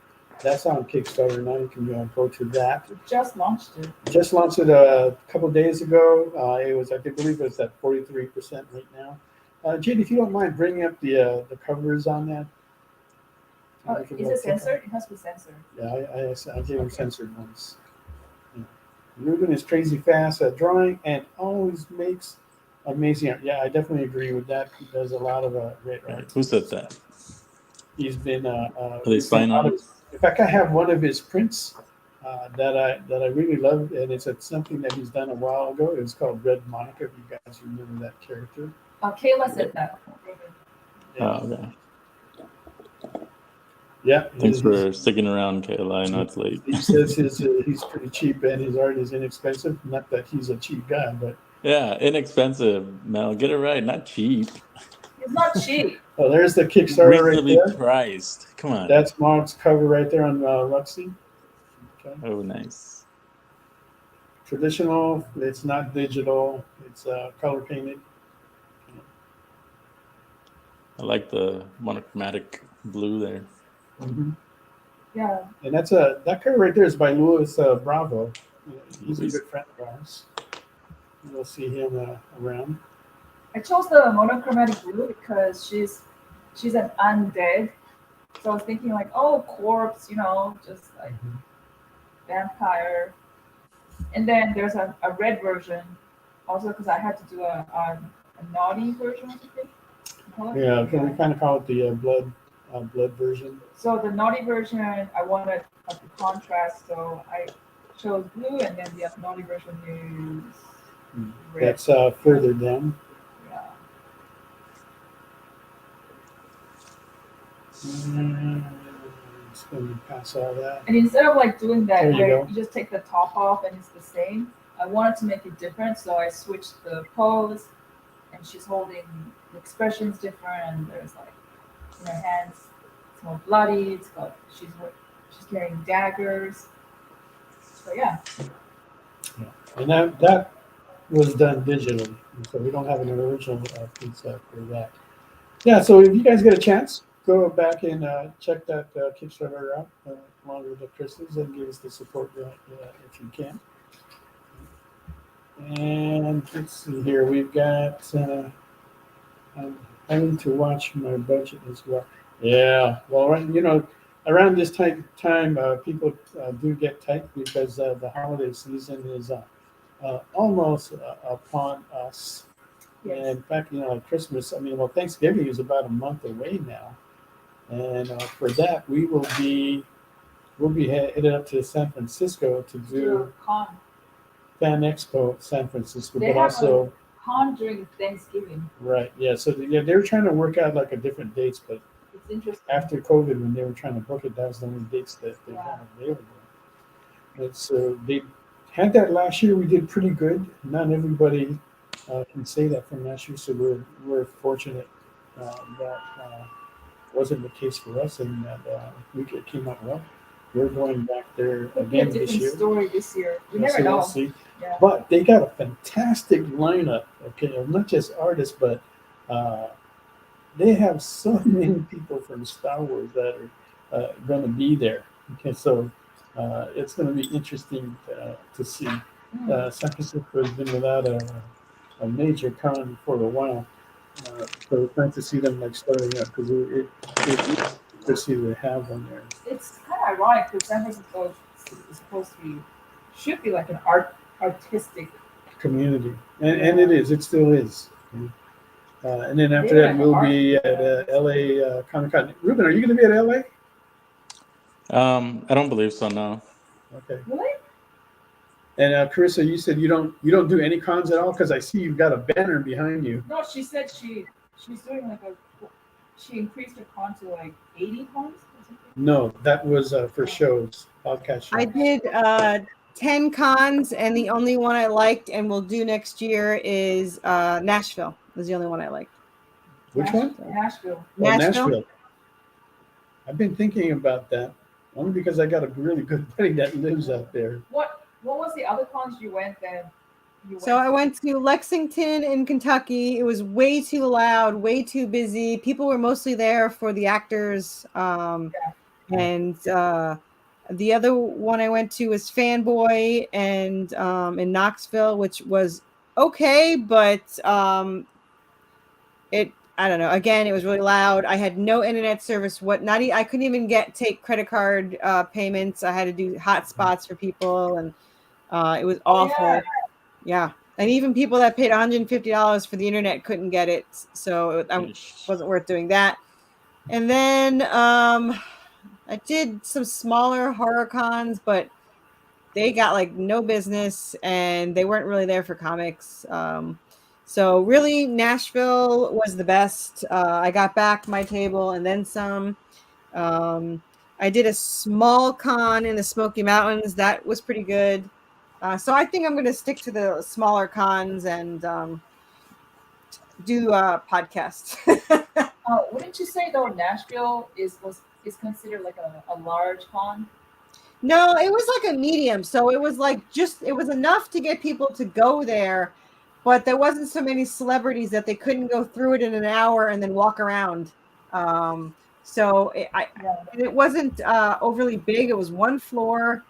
That's on Kickstarter now. You can go to that. We just launched it. Just launched it a couple of days ago. It was, I believe, it was at 43% right now. Jade, if you don't mind bringing up the covers on that. Oh, is it censored? It has to be censored. Yeah, I gave him censored ones. Yeah. Ruben is crazy fast at drawing and always makes amazing art. Yeah, I definitely agree with that. He does a lot of great art. Who said that? He's been. Are they spying on us? In fact, I have one of his prints that I really love, and it's something that he's done a while ago. It's called Red Monica. If you guys remember that character. Kayla said that. Yeah. Oh, okay. Yeah. Thanks for sticking around, Kayla. I know it's late. He says he's pretty cheap and his art is inexpensive. Not that he's a cheap guy, but Yeah, inexpensive. Mel, get it right. Not cheap. It's not cheap. oh, there's the Kickstarter right Reasonably there. priced. Come on. That's Mog's cover right there on Luxy. Okay. Oh, nice. Traditional. It's not digital. It's color painted. I like the monochromatic blue there. Mm-hmm. Yeah. And that cover right there is by Louis Bravo. He's a good friend of ours. You'll see him around. I chose the monochromatic blue because she's an undead. So I was thinking like, oh, corpse, just like vampire. And then there's a red version, also because I had to do a naughty version, I think. Yeah, we kind of call it the blood version. So the naughty version, I wanted the contrast, so I chose blue, and then the naughty version is red. That's further down. Yeah. Just going to pass all that. And instead of like doing that There you where go. you just take the top off and it's the same, I wanted to make it different, so I switched the pose, and she's holding the expressions different, and there's like in her hands it's more bloody. It's got she's carrying daggers. So yeah. And that was done digitally, so we don't have an original piece for that. Yeah, so if you guys get a chance, go back and check that Kickstarter out along with the Chris's and give us the support if you can. And let's see here, we've got. I'm having to watch my budget as well. Yeah, well, around this time, people do get tight because the holiday season is almost upon us. Yes. And in fact, Christmas. Thanksgiving is about a month away now, and for that we'll be headed up to San Francisco to do con. Fan Expo San Francisco, They but have also. a con during Thanksgiving. Right. Yeah. So they were trying to work out like a different dates, but It's interesting. after COVID, when they were trying to book it, that was the only dates that they had available. And so they had that last year. We did pretty good. Not everybody can say that from last year, so we're fortunate that wasn't the case for us, and that it came out well. We're going back there It'll be a again this different year. story this year. You Yeah, never so know. we'll see. Yeah. But they got a fantastic lineup, okay, of not just artists, but they have so many people from Star Wars that are going to be there. Okay, so it's going to be interesting to see. San Francisco has been without a major con for a while, so it's nice to see them like starting up because it's to see they have one there. It's kind of ironic because San Francisco is supposed to be should be like an artistic Community, and it is. It still is. And then after that, we'll be at LA Comic Con. Ruben, are you going to be at LA? I don't believe so. No. Okay. Really? And Carissa, you said you don't do any cons at all because I see you've got a banner behind you. No, she said she's doing like she increased her con to like 80 cons or something. No, that was for shows, podcast shows. I did 10 cons, and the only one I liked and will do next year is Nashville. Was the only one I liked. Which one? Nashville. Oh, Nashville. I've been thinking about that only because I got a really good buddy that lives out there. What was the other cons you went then? I went to Lexington in Kentucky. It was way too loud, way too busy. People were mostly there for the actors. And the other one I went to was Fanboy and in Knoxville, which was okay, but I don't know. Again, it was really loud. I had no internet service. I couldn't even take credit card payments. I had to do hotspots for people, and it was awful. Yeah. And even people that paid $150 for the internet couldn't get it, so it wasn't worth doing that. And then I did some smaller horror cons, but they got like no business, and they weren't really there for comics. So really, Nashville was the best. I got back my table and then some. I did a small con in the Smoky Mountains. That was pretty good. So I think I'm going to stick to the smaller cons and do podcasts. Wouldn't you say though Nashville is considered like a large con? No, it was like a medium. So it was like it was enough to get people to go there, but there wasn't so many celebrities that they couldn't go through it in an hour and then walk around. So it wasn't overly big. It was one floor.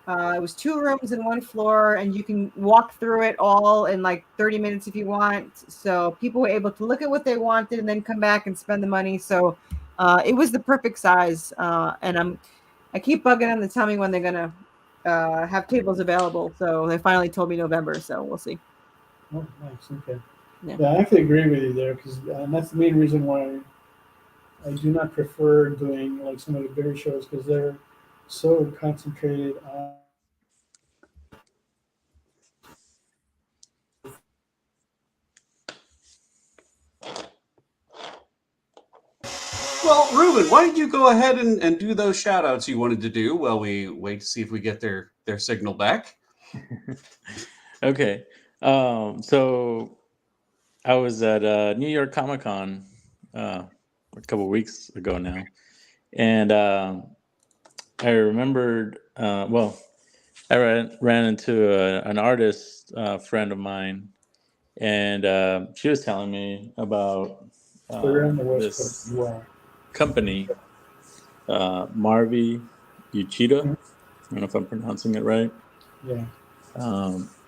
It was 2 rooms in 1 floor, and you can walk through it all in like 30 minutes if you want. So people were able to look at what they wanted and then come back and spend the money. So it was the perfect size. And I keep bugging them to tell me when they're gonna have tables available. So they finally told me November. So we'll see. Oh, nice. Okay. Yeah, I actually agree with you there because that's the main reason why I do not prefer doing like some of the bigger shows because they're so concentrated on. Well, Ruben, why don't you go ahead and do those shout outs you wanted to do while we wait to see if we get their signal back? Okay. So I was at New York Comic Con a couple of weeks ago now. And I remembered, I ran into an artist friend of mine. And she was telling me about this company, Marvi Uchida. I don't know if I'm pronouncing it right. Yeah.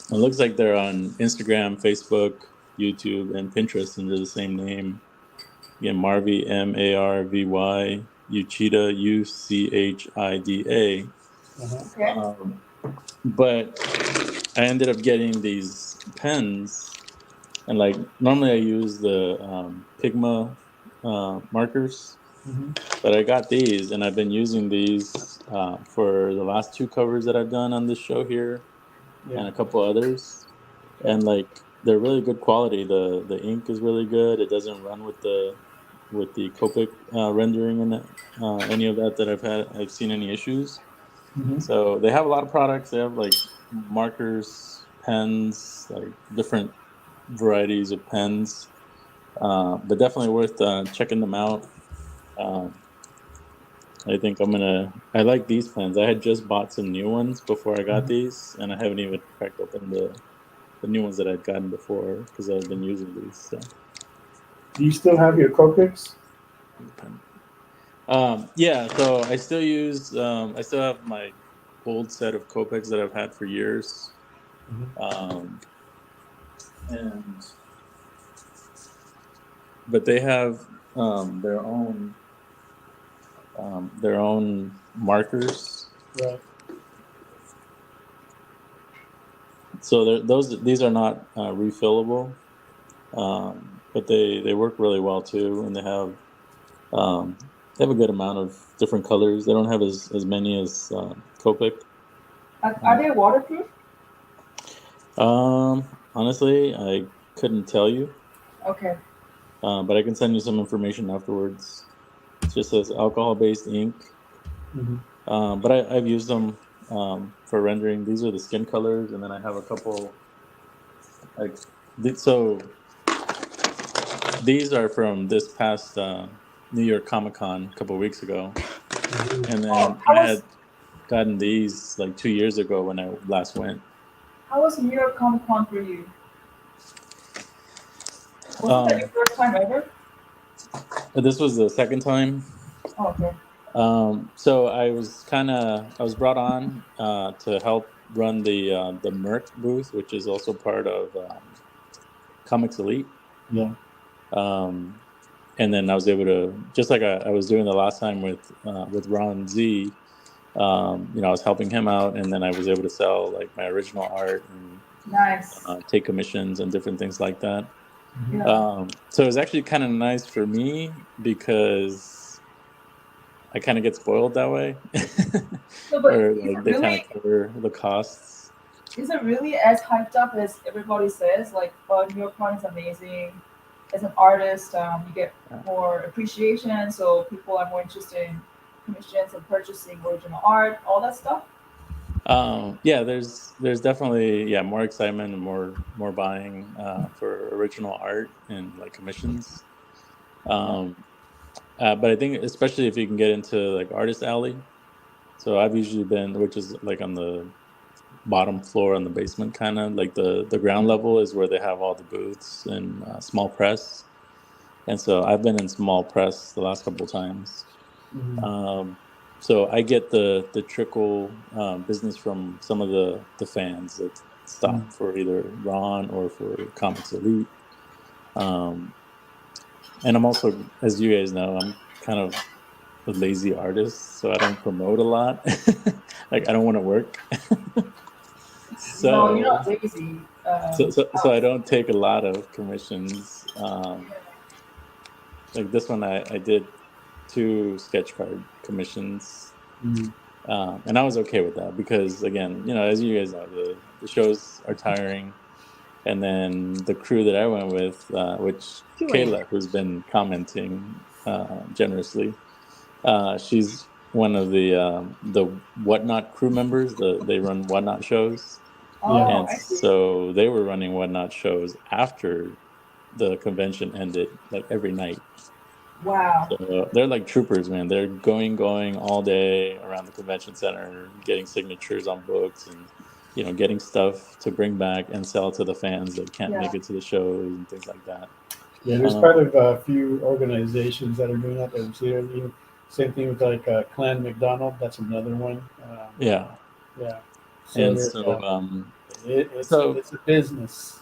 It looks like they're on Instagram, Facebook, YouTube, and Pinterest under the same name. Again, Marvi, Marvy, Uchida, Uchida. Okay. But I ended up getting these pens, and like normally I use the Pigma markers, but I got these, and I've been using these for the last 2 covers that I've done on this show here, and a couple others, and like they're really good quality. The ink is really good. It doesn't run with the Copic rendering and any of that I've seen any issues. So they have a lot of products. They have like markers, pens, like different varieties of pens, but definitely worth checking them out. I think I like these pens. I had just bought some new ones before I got these, and I haven't even cracked open the new ones that I'd gotten before because I've been using these. So. Do you still have your Copics? Yeah, so I still use I still have my old set of Copics that I've had for years. And but they have their own markers. Right. So these are not refillable, but they work really well too, and um, they have a good amount of different colors. They don't have as many as Copic. Are they waterproof? Honestly, I couldn't tell you, Okay. but I can send you some information afterwards. It just says alcohol-based ink. But I've used them for rendering. These are the skin colors, and then I have a couple like so. These are from this past New York Comic Con a couple of weeks ago, and then I had gotten these like 2 years ago when I last went. How was New York Comic Con for you? Was that your first time ever? This was the second time. Oh, okay. So I was brought on to help run the Merc booth, which is also part of Comics Elite. Yeah. And then I was able to, just like I was doing the last time with Ron Z, I was helping him out, and then I was able to sell like my original art and Nice. take commissions and different things like that. Yeah. So it was actually kind of nice for me because I kind of get spoiled that way. No, but or is like it they really, kind of cover the costs. is it really as hyped up as everybody says? Like, oh, New York Con is amazing. As an artist, you get more appreciation, so people are more interested in commissions and purchasing original art, all that stuff. Yeah, there's definitely more excitement and more buying for original art and like commissions. But I think especially if you can get into like Artist Alley. So I've usually been, which is like on the bottom floor on the basement, kind of like the ground level is where they have all the booths and small press. And so I've been in small press the last couple of times. So I get the trickle business from some of the fans that stop for either Ron or for Comics Elite. And I'm also, as you guys know, I'm kind of a lazy artist, so I don't promote a lot. Like I don't want to work. No, you're not lazy. So I don't take a lot of commissions. Like this one, I did 2 sketch card commissions. And I was okay with that because, again, as you guys know, the shows are tiring. And then the crew that I went with, which Kayla, who's been commenting generously, she's one of the Whatnot crew members. They run Whatnot shows. Oh, And I see. so they were running Whatnot shows after the convention ended, like every night. Wow. So they're like troopers, man. They're going all day around the convention center, getting signatures on books and, getting stuff to bring back and sell to the fans that can't make it to the shows and things like that. Yeah, there's quite a few organizations that are doing that. Same thing with like Clan McDonald. That's another one. Yeah. Yeah. And so, it's a business.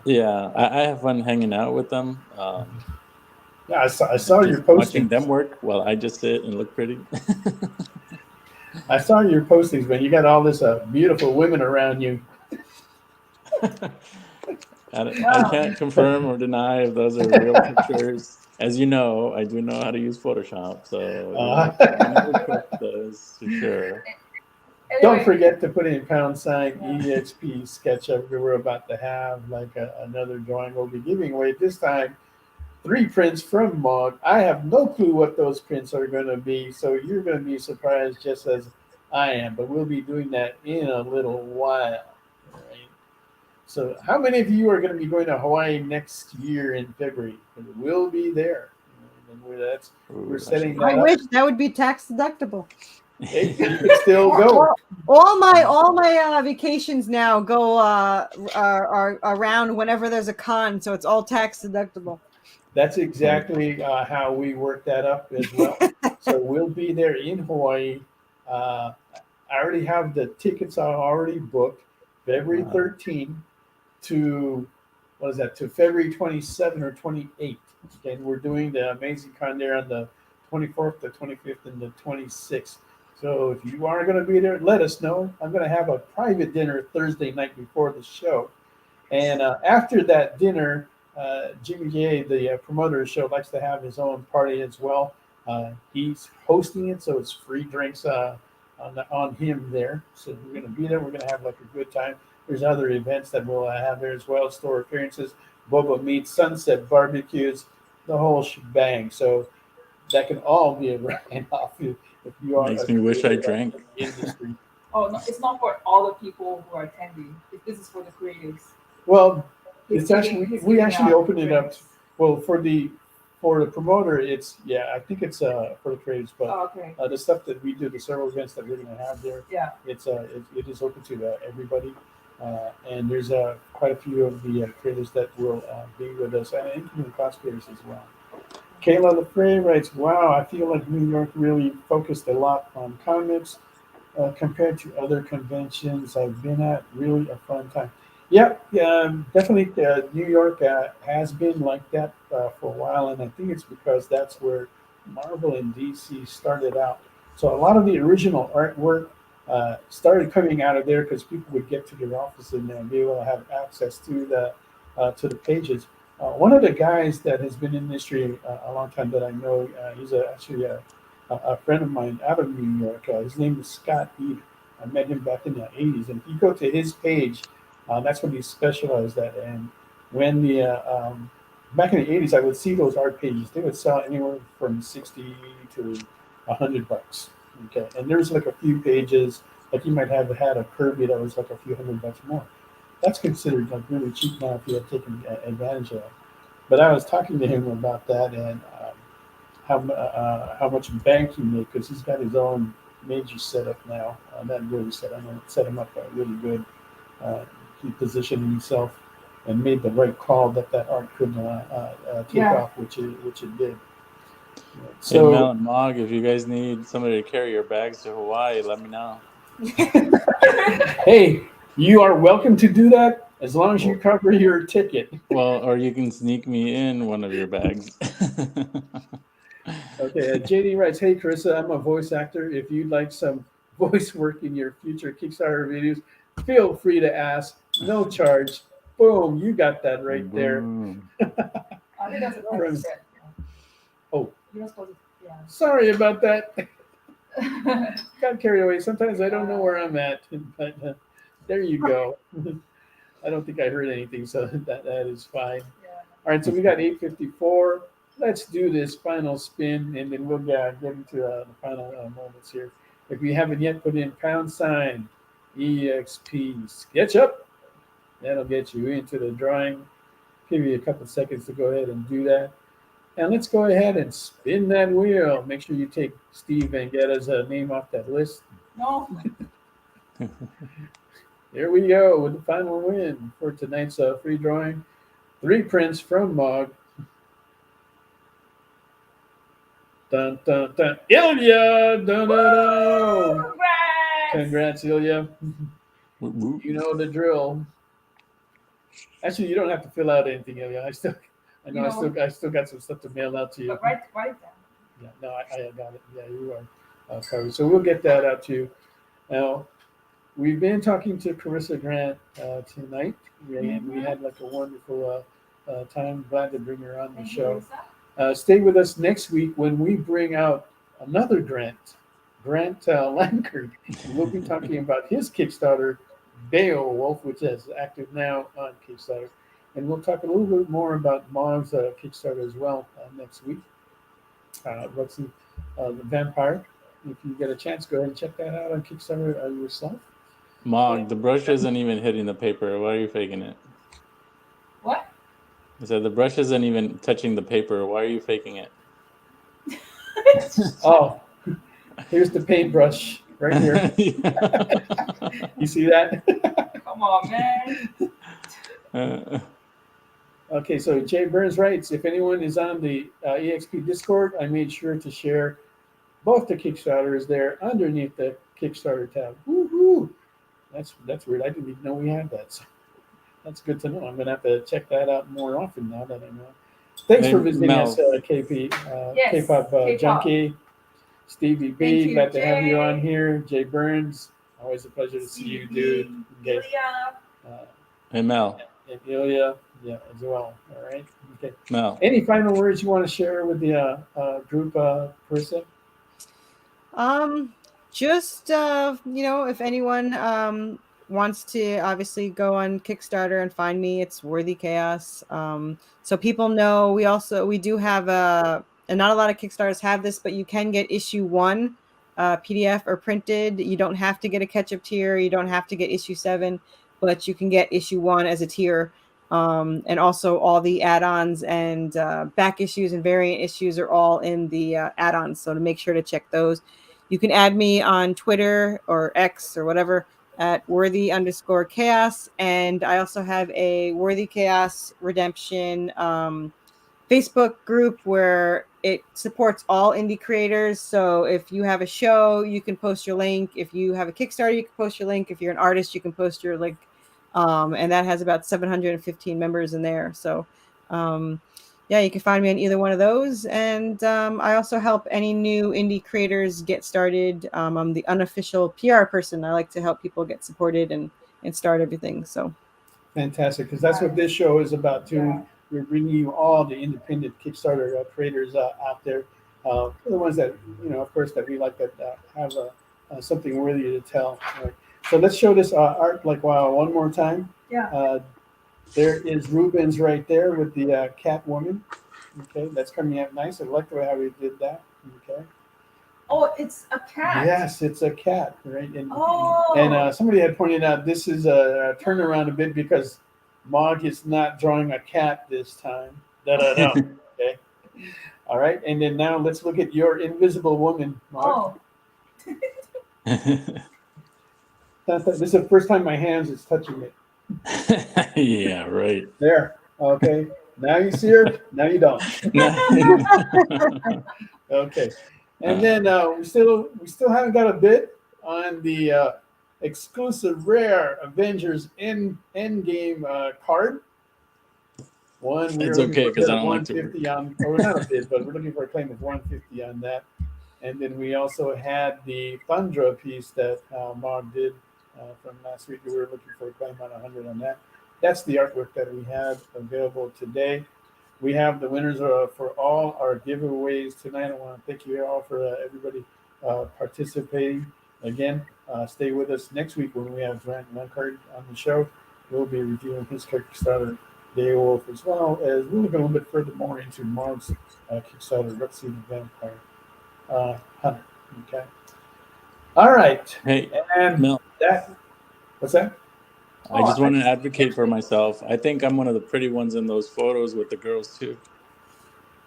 Yeah, I have fun hanging out with them. Yeah, I saw your postings. Watching them work while I just sit and look pretty. I saw your postings, man. You got all this beautiful women around you. I can't confirm or deny if those are real pictures. As you know, I do know how to use Photoshop, so I never cook those for sure. Don't forget to put in #EXP SketchUp. We're about to have like another drawing we'll be giving away. This time, 3 prints from Mog. I have no clue what those prints are going to be, so you're going to be surprised just as I am. But we'll be doing that in a little while. Right? So how many of you are going to be going to Hawaii next year in February? We'll be there. And we're setting that I up. wish that would be tax deductible. You could still go. All my vacations now go are around whenever there's a con, so it's all tax deductible. That's exactly how we work that up as well. So we'll be there in Hawaii. I already have the tickets are already booked. February Wow. 13th to what is that? To February 27 or 28th. Okay, and we're doing the Amazing Con there on the 24th, the 25th, and the 26th. So if you are going to be there, let us know. I'm going to have a private dinner Thursday night before the show. And after that dinner, Jimmy J, the promoter of the show, likes to have his own party as well. He's hosting it, so it's free drinks on him there. So we're going to be there. We're going to have like a good time. There's other events that we'll have there as well. Store appearances, boba meat, sunset barbecues, the whole shebang. So that can all be a write-off if you are Makes me wish I drank. in the industry. Oh, no, it's not for all the people who are attending. This is for the creatives. Well, He's it's actually giving- we he's actually giving out opened it up. drinks. Well, for the promoter, it's I think it's for the creators, but Oh, okay. the stuff that we do, the several events that we're going to have there, Yeah. it's it is open to everybody, and there's quite a few of the creators that will be with us, and including cosplayers as well. Kayla Lefray writes, "Wow, I feel like New York really focused a lot on comics compared to other conventions I've been at. Really a fun time." Yeah, definitely. New York has been like that for a while, and I think it's because that's where Marvel and DC started out. So a lot of the original artwork started coming out of there because people would get to their office and be able to have access to the pages. One of the guys that has been in the industry a long time that I know, he's actually a friend of mine out of New York. His name is Scott Eder. I met him back in the 80s, and if you go to his page, that's what he specialized at. And when back in the 80s, I would see those art pages. They would sell anywhere from 60 to $100. Okay, and there's like a few pages, like you might have had a Kirby that was like a few $100 more. That's considered like really cheap now if you had taken advantage of it. But I was talking to him about that and how much bank he made because he's got his own major setup now. Not really set him up really good. He positioned himself and made the right call that art could take off, which it did. So, Mel and Mog, if you guys need somebody to carry your bags to Hawaii, let me know. Hey, you are welcome to do that as long as you cover your ticket. Well, or you can sneak me in one of your bags. Okay, JD writes, "Hey, Carissa, I'm a voice actor. If you'd like some voice work in your future Kickstarter videos, feel free to ask. No charge." Boom, you got that right there. I think that's a perfect set. Oh, You're not supposed to, yeah. sorry about that. Got carried away. Sometimes I don't know where I'm at, but there you go. I don't think I heard anything, so that is fine. Yeah. All right, so we got 8:54. Let's do this final spin, and then we'll get into the final moments here. If you haven't yet, put in # EXP SketchUp. That'll get you into the drawing. Give you a couple seconds to go ahead and do that. And let's go ahead and spin that wheel. Make sure you take Steve Vangetta's name off that list. No. Here we go with the final win for tonight's free drawing. 3 prints from Mog. Dun, dun, dun. Ilya! Dun, dun, dun. Congrats, Ilya. You know the drill. Actually, you don't have to fill out anything, Ilya. I still got some stuff to mail out to you. But write it down. Yeah, no, I got it. Yeah, you are covered. So we'll get that out to you. Now, we've been talking to Corissa Grant tonight, and we had like a wonderful time. Glad to bring her on the show. Stay with us next week when we bring out another Grant Lankard. We'll be talking about his Kickstarter, Beowulf, which is active now on Kickstarter. And we'll talk a little bit more about Mog's Kickstarter as well next week. Roxy, the Vampire. If you get a chance, go ahead and check that out on Kickstarter yourself. Mog, the brush isn't even hitting the paper. Why are you faking it? What? I said the brush isn't even touching the paper. Why are you faking it? Oh, here's the paintbrush right here. You see that? Come on, man. Okay, so Jay Burns writes, if anyone is on the EXP Discord, I made sure to share both the Kickstarters there underneath the Kickstarter tab. Woohoo! That's weird. I didn't even know we had that. So that's good to know. I'm gonna have to check that out more often now that I know. Thanks for visiting us, KP, Yes, K-pop K-pop. Junkie, Stevie Thank B. you, Glad to have you Jay. on here. Jay Burns, always a pleasure to see you, dude. Okay. Ilya. Hey, Mel. And Ilya, yeah, as well. All right. Okay. Mel. Any final words you want to share with the group, Carissa? Just if anyone wants to obviously go on Kickstarter and find me, it's Worthy Chaos. So people know we do have and not a lot of Kickstarters have this, but you can get issue 1 PDF or printed. You don't have to get a catch-up tier. You don't have to get issue 7, but you can get issue 1 as a tier. And also all the add-ons and back issues and variant issues are all in the add-ons. So to make sure to check those. You can add me on Twitter or X or whatever at worthy_chaos. And I also have a Worthy Chaos Redemption Facebook group where it supports all indie creators. So if you have a show, you can post your link. If you have a Kickstarter, you can post your link. If you're an artist, you can post your link. And that has about 715 members in there. So you can find me on either one of those. And I also help any new indie creators get started. I'm the unofficial PR person. I like to help people get supported and start everything. So fantastic, because that's what this show is about too. Yeah. We're bringing you all the independent Kickstarter creators out there. The ones that, of course, that we like that have something worthy to tell. Right? So let's show this art one more time. Yeah. There is Ruben's right there with the cat woman. Okay, that's coming out nice. I like the way how we did that. Okay. Oh, it's a cat. Yes, it's a cat, right? And somebody had pointed out this is a turnaround a bit because Mog is not drawing a cat this time. Okay. All right, and then now let's look at your invisible woman, Mog. This is the first time my hands is touching it. Yeah, right. There. Okay. Now you see her. Now you don't. Okay. And then we still haven't got a bid on the exclusive rare Avengers Endgame card. It's okay because I don't like to. 150 on, or not a bid, but we're looking for a claim of 150 on that. And then we also had the Thundra piece that Mog did from last week. We were looking for a claim on 100 on that. That's the artwork that we have available today. We have the winners for all our giveaways tonight. I want to thank you all for everybody participating. Again, stay with us next week when we have Grant Lankard on the show. We'll be reviewing his Kickstarter Beowulf, as well as we'll look a little bit further more into Mog's Kickstarter Rexy the Vampire Hunter. Okay. All right. Hey, and Mel. What's that? I just want to advocate for myself. I think I'm one of the pretty ones in those photos with the girls too.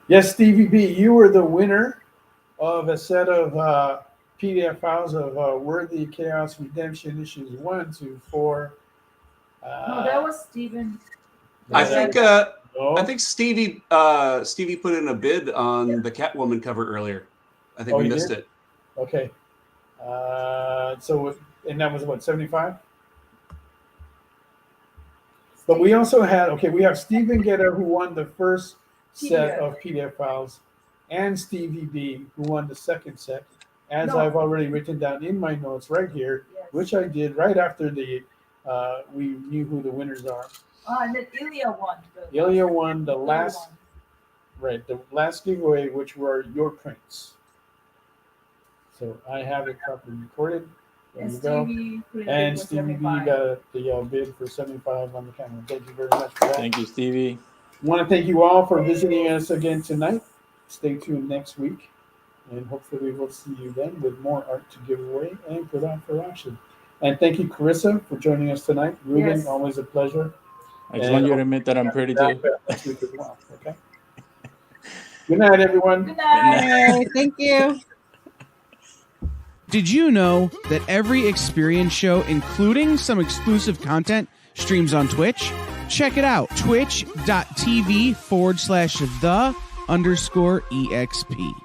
Yes, Stevie B, you were the winner of a set of PDF files of Worthy Chaos Redemption issues 1, 2, 4. No, that was Steven. I think Stevie put in a bid on the Catwoman cover earlier. I think we missed it. Okay. And that was what, 75? But we also had, we have Stephen Guetta, who won the first set of PDF files, and Stevie B, who won the second set, as I've already written down in my notes right here, which I did right after we knew who the winners are. And then Ilya won. Ilya won the last giveaway, which were your prints. So I have it properly recorded. There you go. And Stevie B got the bid for 75 on the camera. Thank you very much for that. Thank you, Stevie. I want to thank you all for visiting us again tonight. Stay tuned next week, and hopefully we'll see you then with more art to give away and put on for action. And thank you, Carissa, for joining us tonight. Ruben, always a pleasure. I just want you to admit that I'm pretty too. Next week as well, okay? Good night, everyone. Good night. Thank you. Did you know that every experience show, including some exclusive content, streams on Twitch? Check it out. Twitch.tv/the_EXP.